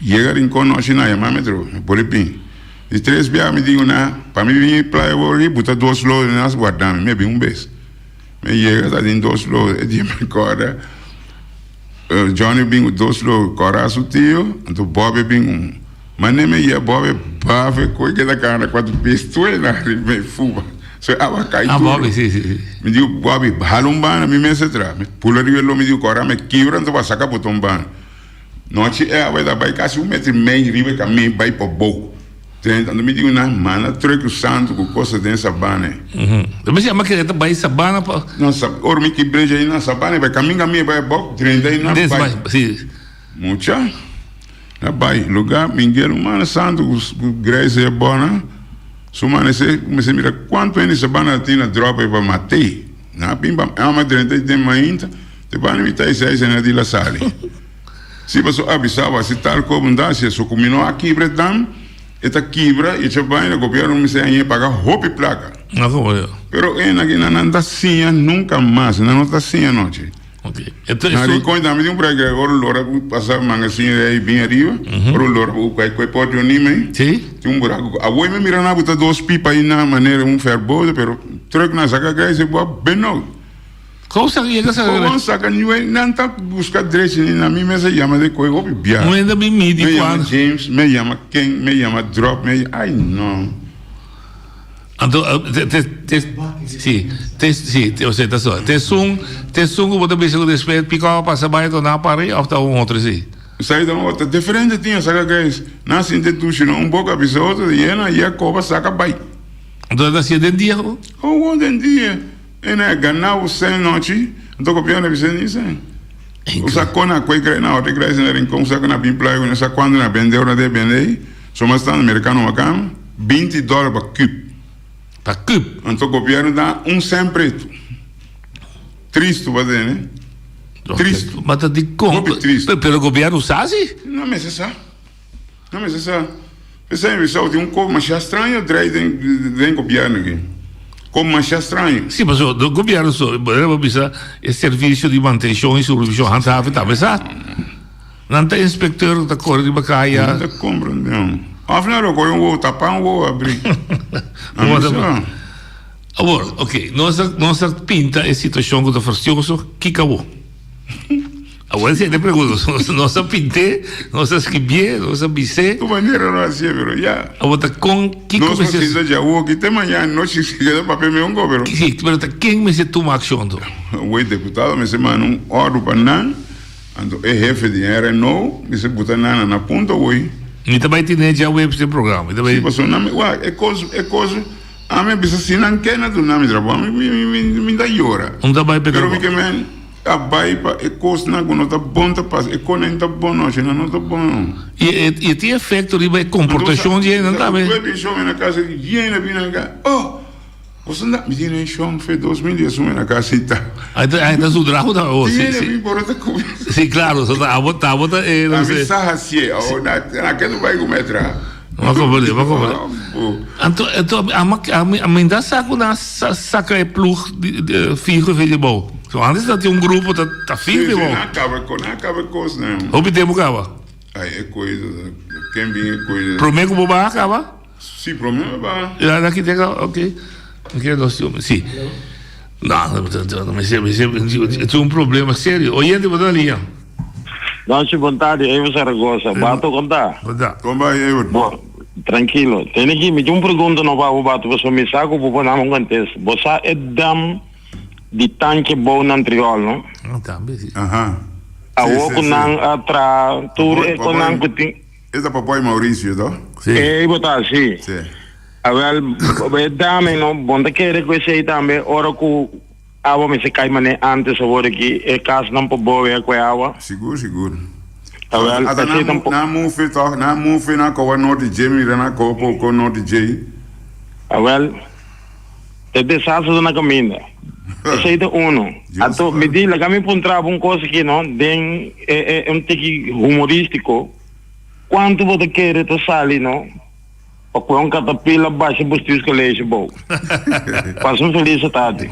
Chega rincão não achei nada, mas me trouxe, por bem. De 3 dias me digo para mim vir praia hoje, botar 2 lojas nas guardadas, me bem vez. Me chega tá em 2 lojas, de me cora. Johnny bem 2 lojas, cora su tio, então Bob bem mas nem me ia Bob, bave coi que da cara 4 pistolas na me fuba. So aba cai tudo. Bob, sim. Me digo, Bob, halumban, me atrás. Me pula de velo, me digo, cora, me quebra, então vai sacar botão ban. Noite é, vai dar vai quase 1,5 metros, riba caminho, vai para boco. Então, me digo, na mana, troco o santo, com coisa dentro da sabana. Mas a máquina está vai sabana para. Não, ora me quebrei aí na sabana, vai caminho, vai boco, 30 aí na vai. Sim. Mucha. Na vai, lugar, Miguel, mana, santo, com graça é bona. Sumane se mira quanto é sabana tinha dropa para matei. Na pimba, ama 30 tem ainda, te bane me tai 6 na de la sale. Se você avisava se tal abundância, só combinou a quebra dam, eta quebra e já vai no governo me se aí pagar roupa placa. Não foi. Pero é na que não anda assim nunca mais, não está assim a noite. Ok. Então isso quando me deu break agora lora passar magazinho aí bem arriba, por lora o que pode unir me. Sim. Tem buraco. A oi me mira na botar 2 pipas aí na maneira ferboso, pero troco na saca que se boa bem não. Como sabe que como saca não tá buscar direito na minha mesa chama de coisa bia. Não ainda bem midi quando James me chama Ken, me chama Drop me ai não. Sim, você tá só. Tem que botar bem de respeito, picar para saber que não parei, ou tá outro sim. Sai da outra, diferente tinha, saca guys. Nasce em detuxo, não um pouco episódio, e a copa saca bai. Então tá sendo dia? Oh, den dia. E né, ganhar o 100 noite, então copiando a visão nisso. O sacona, coi que na outra igreja, na rincão, saca na pimplaio, nessa quando na vendeu, na de vendei, só está no mercado, uma cama, $20 para cube. Para cube? Então copiando dá 100 preto. Triste, vai dizer, né? Triste. Mas tá de conta. Pero o governo usa assim? Não é necessário. Não é necessário. Pensei em visão, tem copo mais estranho, três tem governo aqui. Copo mais estranho. Sim, mas o governo só precisa é serviço de manutenção e supervisão handhaven, tá pensado? Não tem inspector da cor de bacaia. Não está compreendendo. Afinal, eu vou tapar, vou abrir. Agora, ok, nossa pinta é situação que está forçoso, que acabou. Agora você te pergunta, nossa pinte, nossa escrever, nossa bise. Tu bandeira não é assim, pero já. Agora com que nossa precisa de algo que tem manhã noite se quer papel meu governo. Sim, mas quem me se toma ação do? O deputado me se manda ordem para não, ando é jefe de RNO, me se botar na ponta oi. E também tem já o esse programa, também. Sim, passou na é coisa. A mim precisa se não quer na do nome trabalho, me dá hora. Não dá mais pero me que men a bai pa e coisa na não tá bom tá pas e quando não tá bom não tá bom. E tem efeito de comportação de não tá bem. Eu vi show na casa de higiene bem cá. Oh, você não me tinha show foi 2010 na casa tá. Ainda o drago da o sim. Sim, claro, a bota não sei. A missa assim, ou na que não vai comer Vamos compreender. Então, a mãe da saca é plug de filho de bom. Antes tinha um grupo da filho de bom. Não acaba com isso, não. O que temos acaba? Aí é coisa, quem vem é coisa. Prometo que vai acaba? Sim, prometo vai. Já daqui tem ok. Ok, nós temos, sim. Não, mas é um problema sério. Oyente, vou dar linha. Noite, boa tarde, eu Saragossa. Bato contar? Como vai, eu? Tranquilo. Tem aqui, me um pergunta no baú, bato, você me saca, vou pôr na mão contexto. Você é dam de tanque bom na triol, não? Também, sim. Aham. A oco não atra, tu é com não que tem. É da papai Maurício, não? Sim. É, botar, sim. Sim. A ver, dame, não, bom, da querer que você também, ora que água me se cai mané antes agora aqui é caso não pode boa com água seguro na move na coa no DJ mira na copa com no DJ te desastre na caminho esse é um então me diz lá me encontrar uma coisa que não tem é um tique humorístico quanto você quer tu sali não o que um catapila baixa bustos colégio bom. Passa um feliz tarde.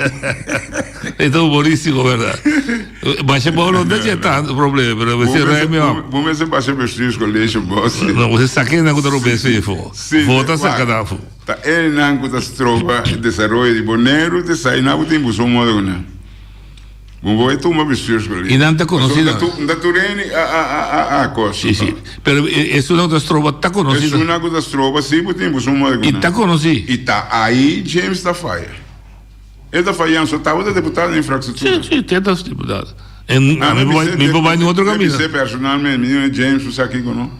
Então humorístico, verdade. Baixa bom não tem tanto problema, mas você é meu. Vamos ver baixa bustos colégio bom. Não, você saque na conta do BC for. Volta sacada for. Tá ele na conta tropa de desenvolvimento de Bonaire, de sair na botem busão modo não. Vou é tu uma bustos colégio. E não está conhecida. Da Turene a costa. Sim. Pero é uma das tropas está conhecida. É uma das tropas sim, botem busão modo. E está conhecida. E tá aí James da Faia. Ele está falhando, só estava deputado em infraestrutura. Sim, tem das deputados. Me vai em outro caminho. Você personalmente, menino James, você aqui não?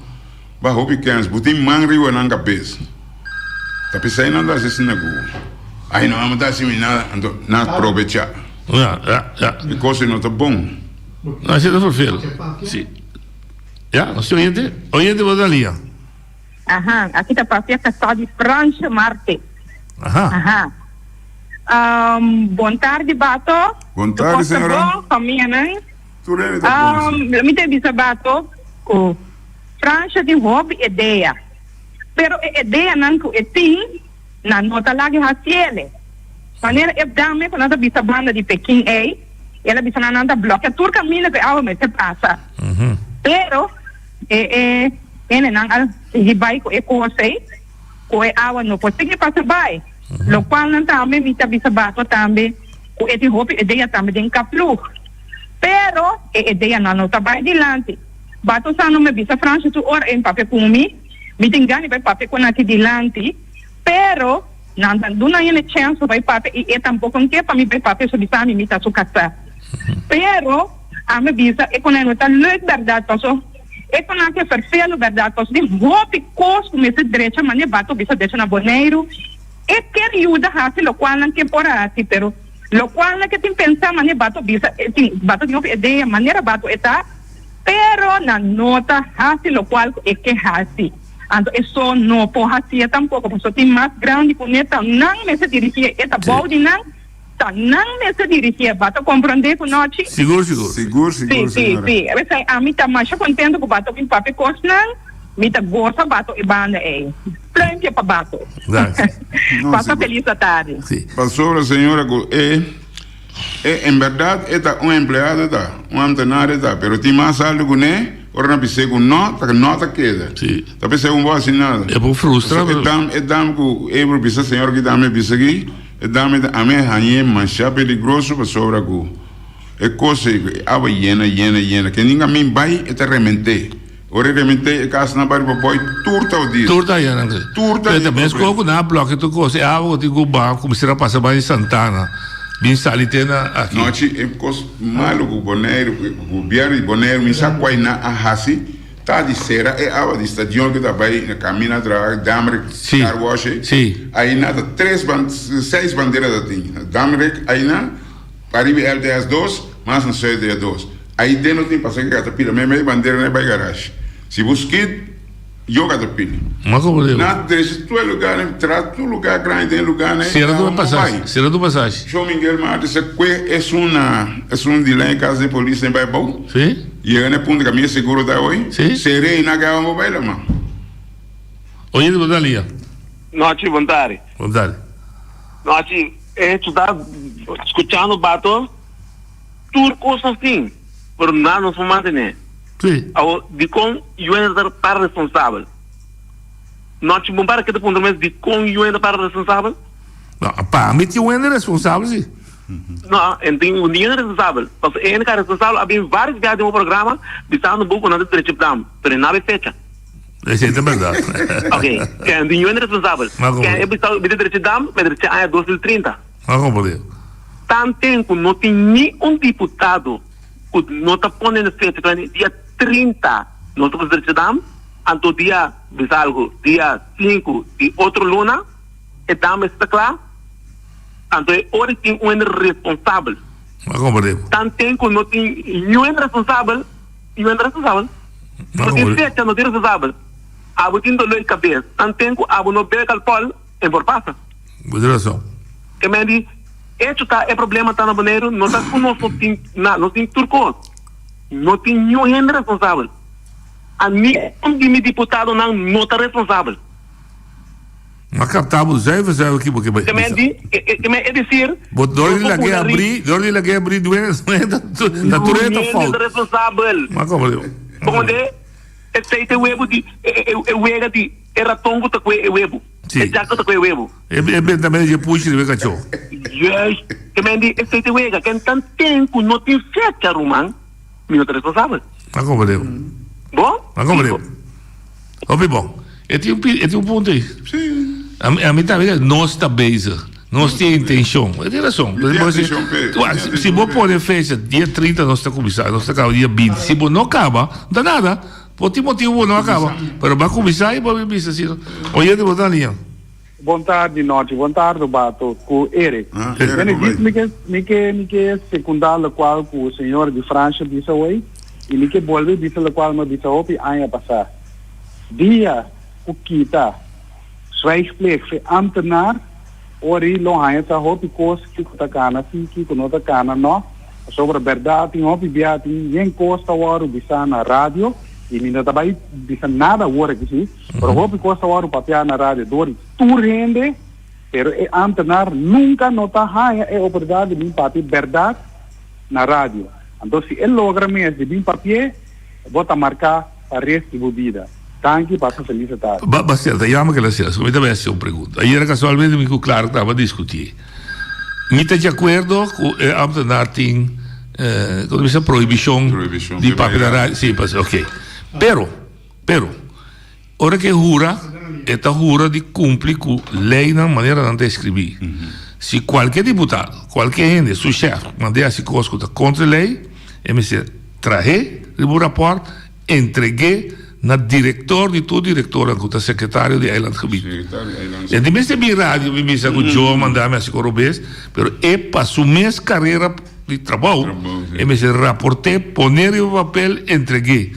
Barro pequenos, botem manrio na cabeça. Tá pensando em andar assim na rua. Aí não vamos dar assim nada, na aproveitar. E coisa não está bom. Não, você está perfeito. Sim. Já, não sei oyente vou dar linha. Aham, aqui está para a só de França Marte. Aham. Boa tarde, Bato. Boa tarde, senhora. Família, né? Tudo bem, tá bom. Me tem visto, Bato, que França tem hobby ideia. Pero a ideia não que tem, na nota lá que raciele. Maneira é dame quando a bisa banda de Pequim ela bisa na nada bloqueia todo caminho que a me se passa. Pero ele não se vai com ecosse, com a não pode que passa vai. Lo qual não também bisa bato também com esse hobby ideia também tem caplu. Pero a ideia não tá vai dilante. Bato sa não me bisa França tu ora em papel com me tem gani vai papel com aqui dilante. Pero Nanda, duna yun chance vai papi e tampoco que para mim vai papi so bisa mi tá su casa. Pero a me visa e quando tá leuk verdade passo e quando que perfeito verdade passo de hopi costo me se direita mane bato bisa deixa na Boneiro e que ajuda hasi lo qual não que por assim pero lo qual não que tem pensar mane bato bisa tem bato de uma ideia maneira bato eta pero na nota hasi lo qual é que hasi. Então, isso não pode ser tampouco, porque tem mais grande com essa, não me se dirigir, essa balde não me se dirigir, bata compreender com nós. Seguro, sim, sim. A mim tá mais contente com bato com papi costa não, me tá gosta bato e banda é. Plante para bato. Passa feliz a tarde. Pastora, senhora, em verdade, é um empregado, um antenário, pero tem mais algo com ele. Ora na pise com nota queda. Sim. Tá pise um bom assim nada. É por frustrar. É dam com ebro pise senhor que dame pise aqui. É dame a minha ranhe mancha peligroso para sobra com. É coisa água llena. Que ninguém me vai e te remente. Ora remente é casa na barra para boi turta o dia. Turta ya não. Turta. É também escolho na bloco tu coisa água de Cuba como se era passar para Santana. Bem salitena aqui. Noite é coisa maluco Boneiro, governo de Boneiro me sabe na a hasi tá de cera é água de estação que tá vai na caminho atrás Damrek car wash. Sim. Aí nada 6 bandeiras da tinha. Damrek aí na Paribe LTS 2, mas não sei de 2. Aí dentro tem passagem que atapila, mesmo bandeira não vai garagem. Se busque eu atapila. Mas como deu? Na desde tu lugar, traz tu lugar grande em lugar né. Será do passagem. João Miguel Martins é um delay em casa de polícia em Baibão. Sim. E eu não ponto caminho seguro da hoje. Sim. Serei na gava mobile, mano. Oi, de Bodalia. Noite, vontade. Noite, tu tá escutando bato? Tudo coisa assim. Por nada não se mantém. Sim. De com eu para responsável. Noite, bom para que te ponto mais de com eu para responsável? Não, para mim eu é responsável, sim. Não, então ninguém é responsável. Porque ele é responsável, havia vários viagens no programa, visando o buco, não tem direito de dar, mas não é fecha. Isso é verdade. Ok, então ninguém é responsável. Eu visando o direito de dar, mas direito é 2030. Mas como pode? Tanto tempo não tem nenhum deputado que não está pondo fecha, dia 30, não está direito de dar, então dia 5 de outra luna, e dá está claro. Então, hora tem um responsável. Mas como pode? Tanto tempo não tem nenhum responsável, não tem fecha, não tem responsável. Abo tem dor de cabeça. Tanto tempo, abo não pega o polo, é por passa. Boa direção. Que me diz, este é problema tá no Boneiro, não está com nós, não tem turco, não tem nenhum responsável. A nenhum de deputado não está responsável. Mas captamos já aqui porque que me dizer dor de la abrir da tureta falta responsável mas como deu onde esse webo de wega de era tongo tá com o webo já tá com o webo bem também de puxa de cachorro yes que me diz esse wega que tanto tempo não tem fecha romano não é responsável mas como deu bom mas como deu bom é um ponto aí sim a mim também não está base, não tem intenção. Tem razão. Se você pode fecha dia 30 nós está começando, nós está dia 20. Se você não acaba, não dá nada. Por que motivo não acaba? Mas vai começar e vai ver assim. Olha de botar linha. Boa tarde, noite. Boa tarde, bato com Eric. Me que secundar o qual o senhor de França disse hoje e me que volve disse o qual me disse hoje amanhã passar. Dia o que está zwijgplicht ambtenaar ori lo haya sa hopi kos ki kota kana si ki konota kana no sobre verdade hopi biati yen costa waru bisa na radio e minda tabai bisa nada wora kisi pero hopi costa waru papia na radio dori tu rende pero e ambtenaar nunca nota haya e oportunidade de papi verdade na radio então se ele logra mesmo de papier bota marcar a resto de vida. Tanque passa feliz a tarde. Bastante, llama que la sea. Come te voy a hacer una pregunta. Ayer casualmente me dijo claro que estaba a discutir. ¿Me estás de acuerdo con ambtenaar ting con esa prohibición de papel de radio? Sí, pues ok. Pero, ahora que jura, esta jura de cumprir com lei na maneira de escrever. Se qualquer deputado, qualquer gente, seu chefe, mandar essa coisa contra a lei, me trazer o rapport, entreguei na diretor de todo diretor, que secretário de Island Gebied. E de mesmo em rádio, me disse que o Joe mandava essa coisa, mas é para sua mesma carreira de trabalho, e me rapportei, poner o papel, entreguei.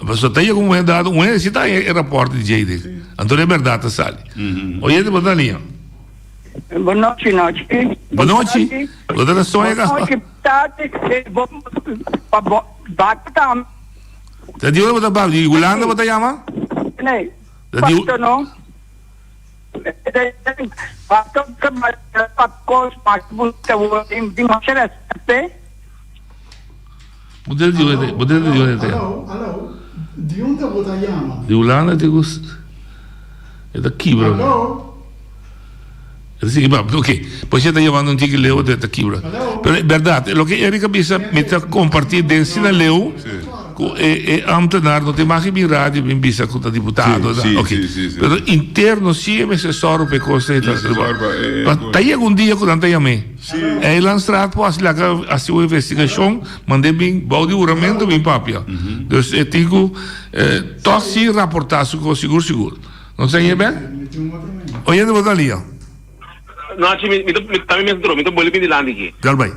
Mas só tem como dado, se está em rapporto de JD. Então é verdade, Sali. Olha, de boa linha. Boa noite, noite. Boa noite. Boa noite, sonha. Tadi orang betul bab di ulang tu betul yama? Nei. Tadi no. Waktu pakos pakbul tahu di masyarakat te. Model di mana te? Hello. Di onde betul yama? Di ulang tu gus. Itu kibra. Sì, ok, poi siete chiamando un tigre leo de Takibra. Però è verdade, lo che Erika bisa meta compartir dentro da leo e ambtenaar non ti magi in radio in bisa con deputato, ok. Però interno sì e se sorro per cose ma taglia un dia con tanta me. E l'anstraat poi la a sua investigazione mandebi bau di uramento in papia. Dus etico tossi rapportar su sicuro. Non sai bene? Oye de botalia. No, também me entrou, me boleh de lá aqui. Galbay.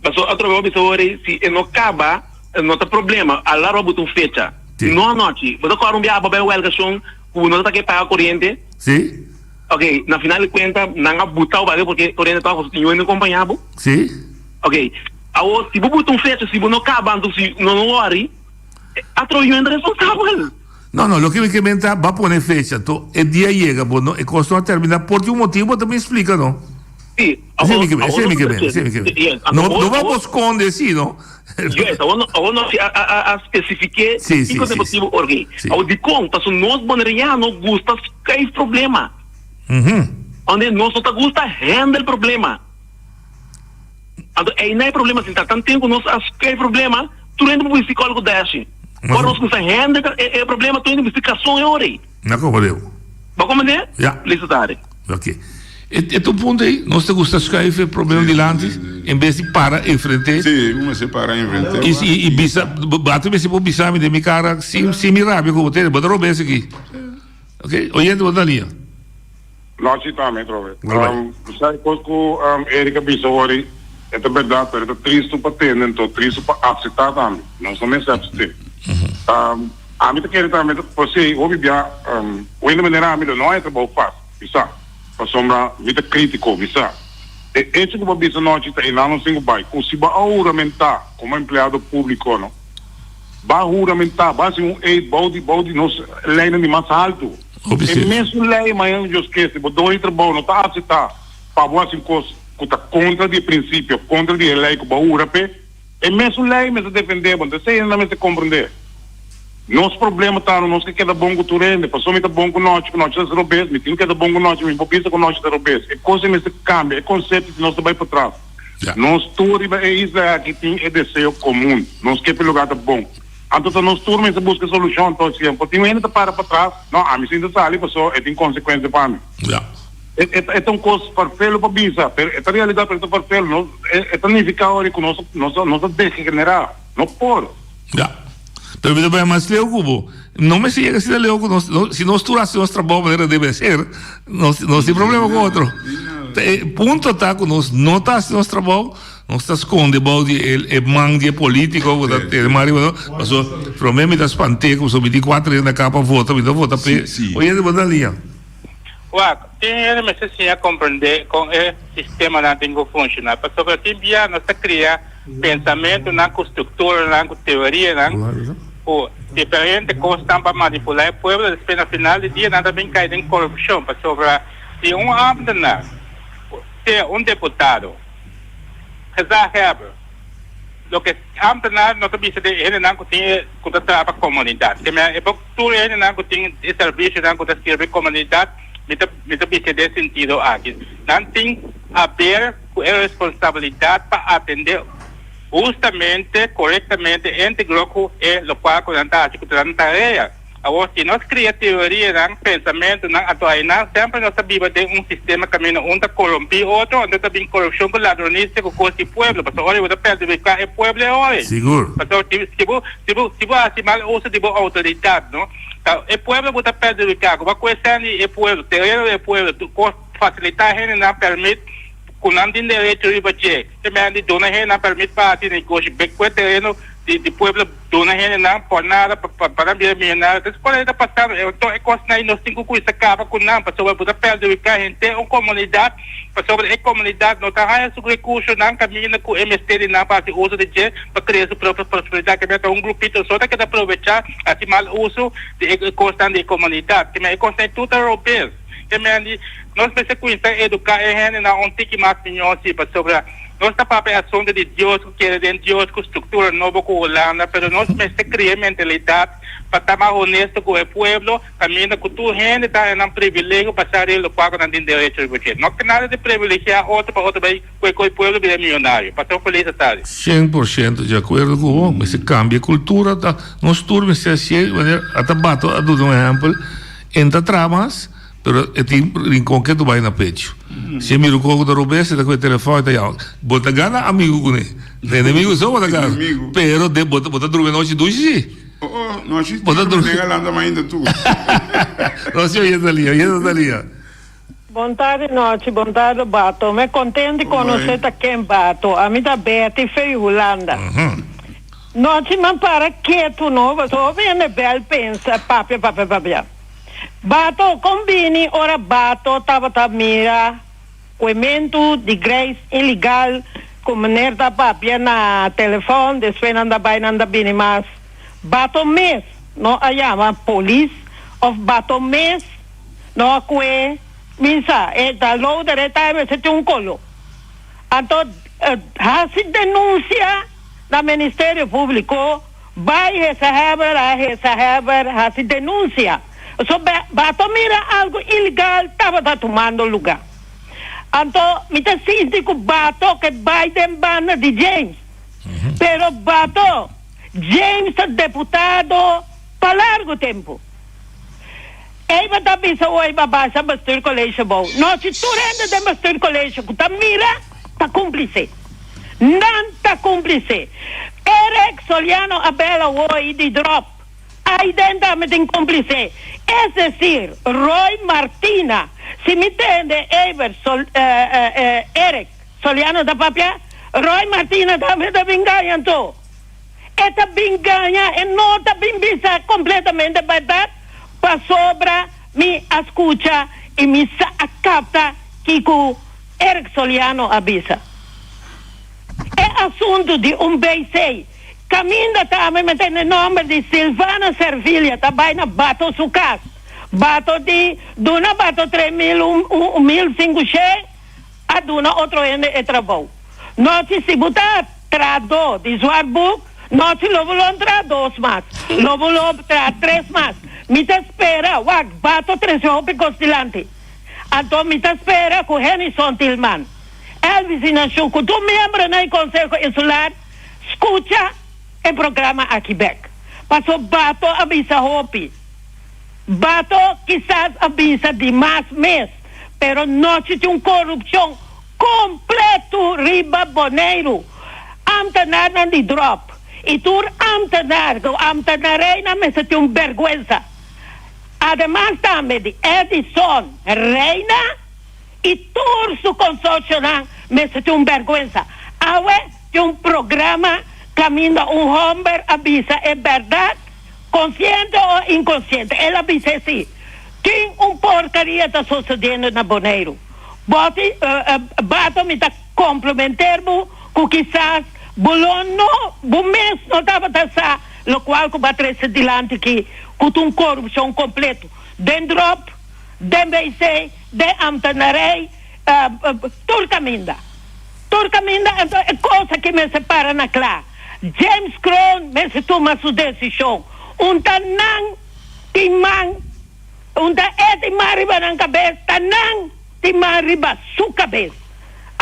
Mas outro vez eu se não acaba, não tem problema. A lá robo tu fecha. Não noite, você corre biaba bem welgação, o não tá que pagar corrente. Sim. Ok, na final de conta, não botar o bagulho porque corrente tá você tinha acompanhado. Sim. Ok. Agora, se você botar fecha, se você não acaba, então se não worry, a troio é responsável. No, lo que me comenta va a poner fecha, el día llega, bueno, el costo va a terminar por un motivo, también explica, ¿no? Sí. Ese es mi que no vamos a esconder, sí, ¿no? Yes, ahora a especifique sí, motivo orgue. Ahora de conta, se nós boneriano gusta que hay problema. Onde nós não gusta handle el problema. Aí não é problema, se tá tanto tempo nós que hay problema, tu entra pro psicólogo dash. Agora nós conseguimos handle o problema, tu entra pro investigação é hora. Não compreendo. Vai compreender? Já. Lisitare. Ok. E tu ponto aí, nós te gusta escrever o problema delante, em vez de para enfrentar. Sim, vamos separar enfrentar. E bisa, bate-me se por bisame de minha cara, se me rabia com você, bota o beijo aqui. Ok? Oyente, bota a linha. Não, sim, também, trove. Sai coisco, Erika bisa ori, é verdade, pero é triste para ter, então triste para aceitar também. Não somente aceitar. A mim tá querendo também, você ouve bem, o ainda maneira a mim não é trabalho fácil, bisa. Para sombra, vida crítico, bisa. Esse que eu bisa não está indo não singo bai. Se vai juramentar como empregado público, não, vai juramentar, vai ser body nos lei de mais alto. E mesmo lei, mas eu esqueci, vou dois trabalho não está aceitar, para você coisa que está contra de princípio, contra de lei que vai juramentar. E mesmo lei, mas defender, mas você ainda não se compreender. Nosso problema está no nosso que é bom com o rende, passou muito bom com nós é robês, me tem que é bom com nós, me popisa com nós é robês. É coisa que cambia, é conceito que nós vai para trás. Nós turma é isso que tem é desejo comum, nós quer pelo lugar bom. Então nós turma se busca solução todo tempo. Tem ainda para trás, não, a mim ainda está ali, passou, é tem consequência para mim. É tão coisa perfeito para bisa, é a realidade para perfeito, é tão ineficaz que nós degenerar, não pode. Pero me más leo cubo. No me sigue si leo si no tú haces nuestra manera debe ser, no hay problema con otro. Punto está con nos no estás nuestra trabajo, no estás esconde el mangue político, el mario, pasó, pero me das espantei como 24 anos na capa vota, me vota pe. Oye, de boa linha. Tem mas assim a compreender com o sistema não tem que funcionar, porque tem via nossa cria pensamento na estrutura, na teoria, o diferente coisa para manipular o povo, depois no final do dia nada bem cai em corrupção, para sobre se ambtenaar, se deputado, lo que ambtenaar não tem de ele não tem contratar para a comunidade, tem é pouco tudo ele não tem serviço não tem serviço comunidade, me tem de sentido aqui, não tem haver a responsabilidade para atender justamente, corretamente, integrou com o qual com a tarefa. Agora, se nós criamos teoria, pensamento, sempre nós sabemos de sistema caminho onde corrompe outro, onde também corrupção com ladronista, com coisa do povo, porque olha, você perde o carro, o povo é olha. Seguro. Porque se você mal usa de boa autoridade, não? O povo você perde o carro, uma coisa é o povo, terreno é o povo, facilitar a gente não permite, com não tem direito de bater, também de dona a gente não permite para ter negócio, com terreno de povo dona a gente não por nada para milionário, então quando está passando, então é coisa aí nós temos que acaba com não, para sobre você perde o carro, a gente tem uma comunidade, para sobre a comunidade não está esse recurso não caminha com o MST não para uso de dinheiro para criar sua própria prosperidade, que é um grupito só que aproveitar esse mal uso de constante comunidade, que é constante tudo europeu. Nós precisamos educar a gente na onde mais opinião sobre nós estamos para a ação de Deus, que é de Deus, com estrutura nova com a Holanda, mas nós precisamos criar mentalidade para estar mais honesto com o povo, caminhando com toda a gente, está em um privilégio para sair do quadro não tem direito de você. Não tem nada de privilegiar outro para outro, com o povo é milionário. Para feliz tarde. 100% de acordo com o mas se cambia a cultura, nós turmas se assim, até bato, a dar um exemplo, entra tramas, pero tem rincón que tu vai na pecho. Se mira o coco da robessa, da com o telefone, tá aí. Bota gana amigo com ele. Tem inimigo só bota gana. Pero de bota dormir noite do ji. Noite bota dormir lá anda mais ainda tu. Nossa, eu ia dali. Boa tarde, Bato. Me contente conhecer quem Bato. A mim da Betty foi Holanda. Noite, mas para que tu não, só vem bel pensa, papia. Bato, combini, ora Bato, tava mira, coimento de grace ilegal, com maneira da papia na telefone, depois nanda vai, nanda bini mas. Bato mes, no a chama police of Bato mes, no que, minsa, da loader e time se tem colo. Então, se denuncia no Ministério Público, vai receber, se denuncia. So, Bato mira algo ilegal, estava tomando lugar. Então, me sinto que Bato que Biden bana de James. Pero Bato, James é deputado para largo tempo. Eva da bisa o Eva baixa bastur colégio bom. Nós se turenda de bastur colégio, que mira, tá cúmplice. Não tá cúmplice. Eric Soliano Abela oi de drop. Identidade cúmplice. É decir, Roy Martina, se me entende, Eric Soliano da Papia, Roy Martina também da vinganha, então. Esta vinganha é não está bem vista completamente verdade, para sobra me escuta e me capta que o Eric Soliano avisa. É assunto de BC. Caminda também tem o nome de Silvana Servilha, também na Bato Sucas. Bato de Duna Bato 3.000, 1.500, a Duna outro ende e trabalho. Nós se botar trado de Zwarbook, nós logo entrar 2 mais, logo entrar 3 mais. Me te espera, Bato 3 horas costilante. Então me te espera com Henison Tillman. Elvis Inachu, que tu membro no Conselho Insular, escuta o programa aqui Quebec. Passou Bato avisa Hopi. Bato quizás avisa de mais mês, pero não tinha uma corrupção completo riba boneiro. Amtanar de drop. E tu amtanarei na mesa tem uma vergüenza. Ademais também de Edison Reina e tur su consórcio na mesa tem uma vergüenza. Awe tem um programa caminho homem avisa é verdade, consciente ou inconsciente. Ela avisa assim, tem porcaria está sucedendo na Boneiro. Bato me está complementar-me com quizás bom mês não estava a o qual que vai trazer adiante que com uma corrupção completa. Den drop, den BC, den amtanarei, Turcaminda. Turcaminda é coisa que me separa na clara. James Crown me se toma sua decisão. Tanang timang, timariba na cabeça, tanang timariba sua cabeça.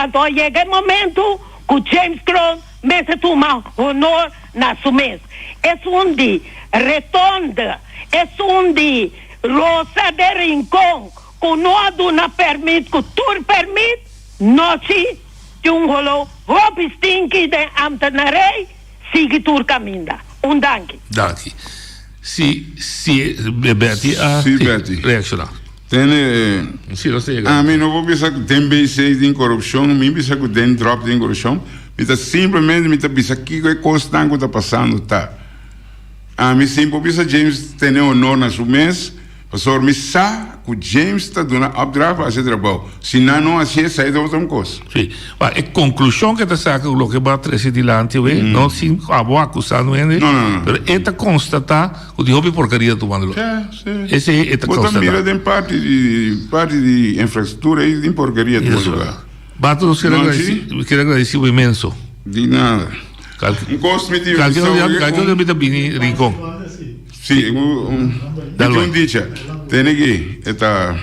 Então chega o momento que James Crown me se toma honor na sua mesa. es un de Retonda, es un de Rosa de Rincón, que no ha dado permit, que tú permit, no si, un holo, hopi stinky de ambtenarij, sigue tu caminda. Un danki. Danki. Sì, Betty Betty. reaccionar. Sì, lo stai a mim não vou pensar que tem B6 de corrupção, não me pensar que tem drop de corrupção, mas simplesmente me pensar que é constante que está passando, tá? A mim sempre pensa James tem honor na sua mês, pastor me sabe que James está dando updraft a esse trabalho, se não assim sai de outra coisa. Sim, mas a conclusão que te saca o que vai trazer dilante, não se acusando ele, mas esta constata que o hobby porcaria tomando. Esse é esta constata. Mira de parte de infraestrutura e de porcaria todo lugar. Bato nos quero agradecer o imenso. De nada. Um cosmetivo. Calcão de bini rincón. Sì, un dice, tiene que esta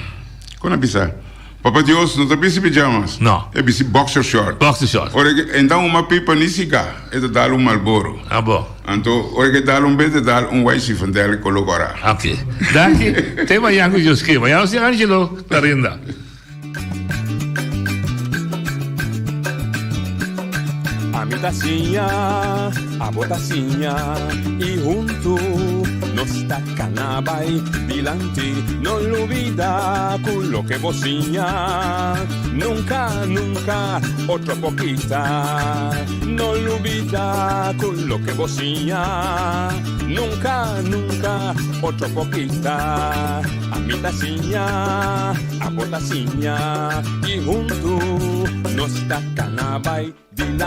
con avisa. Papá Dios, não tá pensando em pijamas? Não. É pensando boxer short. Boxer short. Ora que então uma pipa nísica, é dar Marlboro. Ah, bom. Então, ora que dar bete dar white van der colocora. Ok. Daqui, tem manhã que eu escrevo. Manhã o Angelo Clarinda. A mi tacinha, a botacinha e junto nos tacanabay dilante, no olvida con lo que vocinha, nunca, nunca, otra poquita, no olvida con lo que vocinha, nunca, nunca, otra poquita, a mi tacinha, a botacinha y junto nos tacanabay dilante.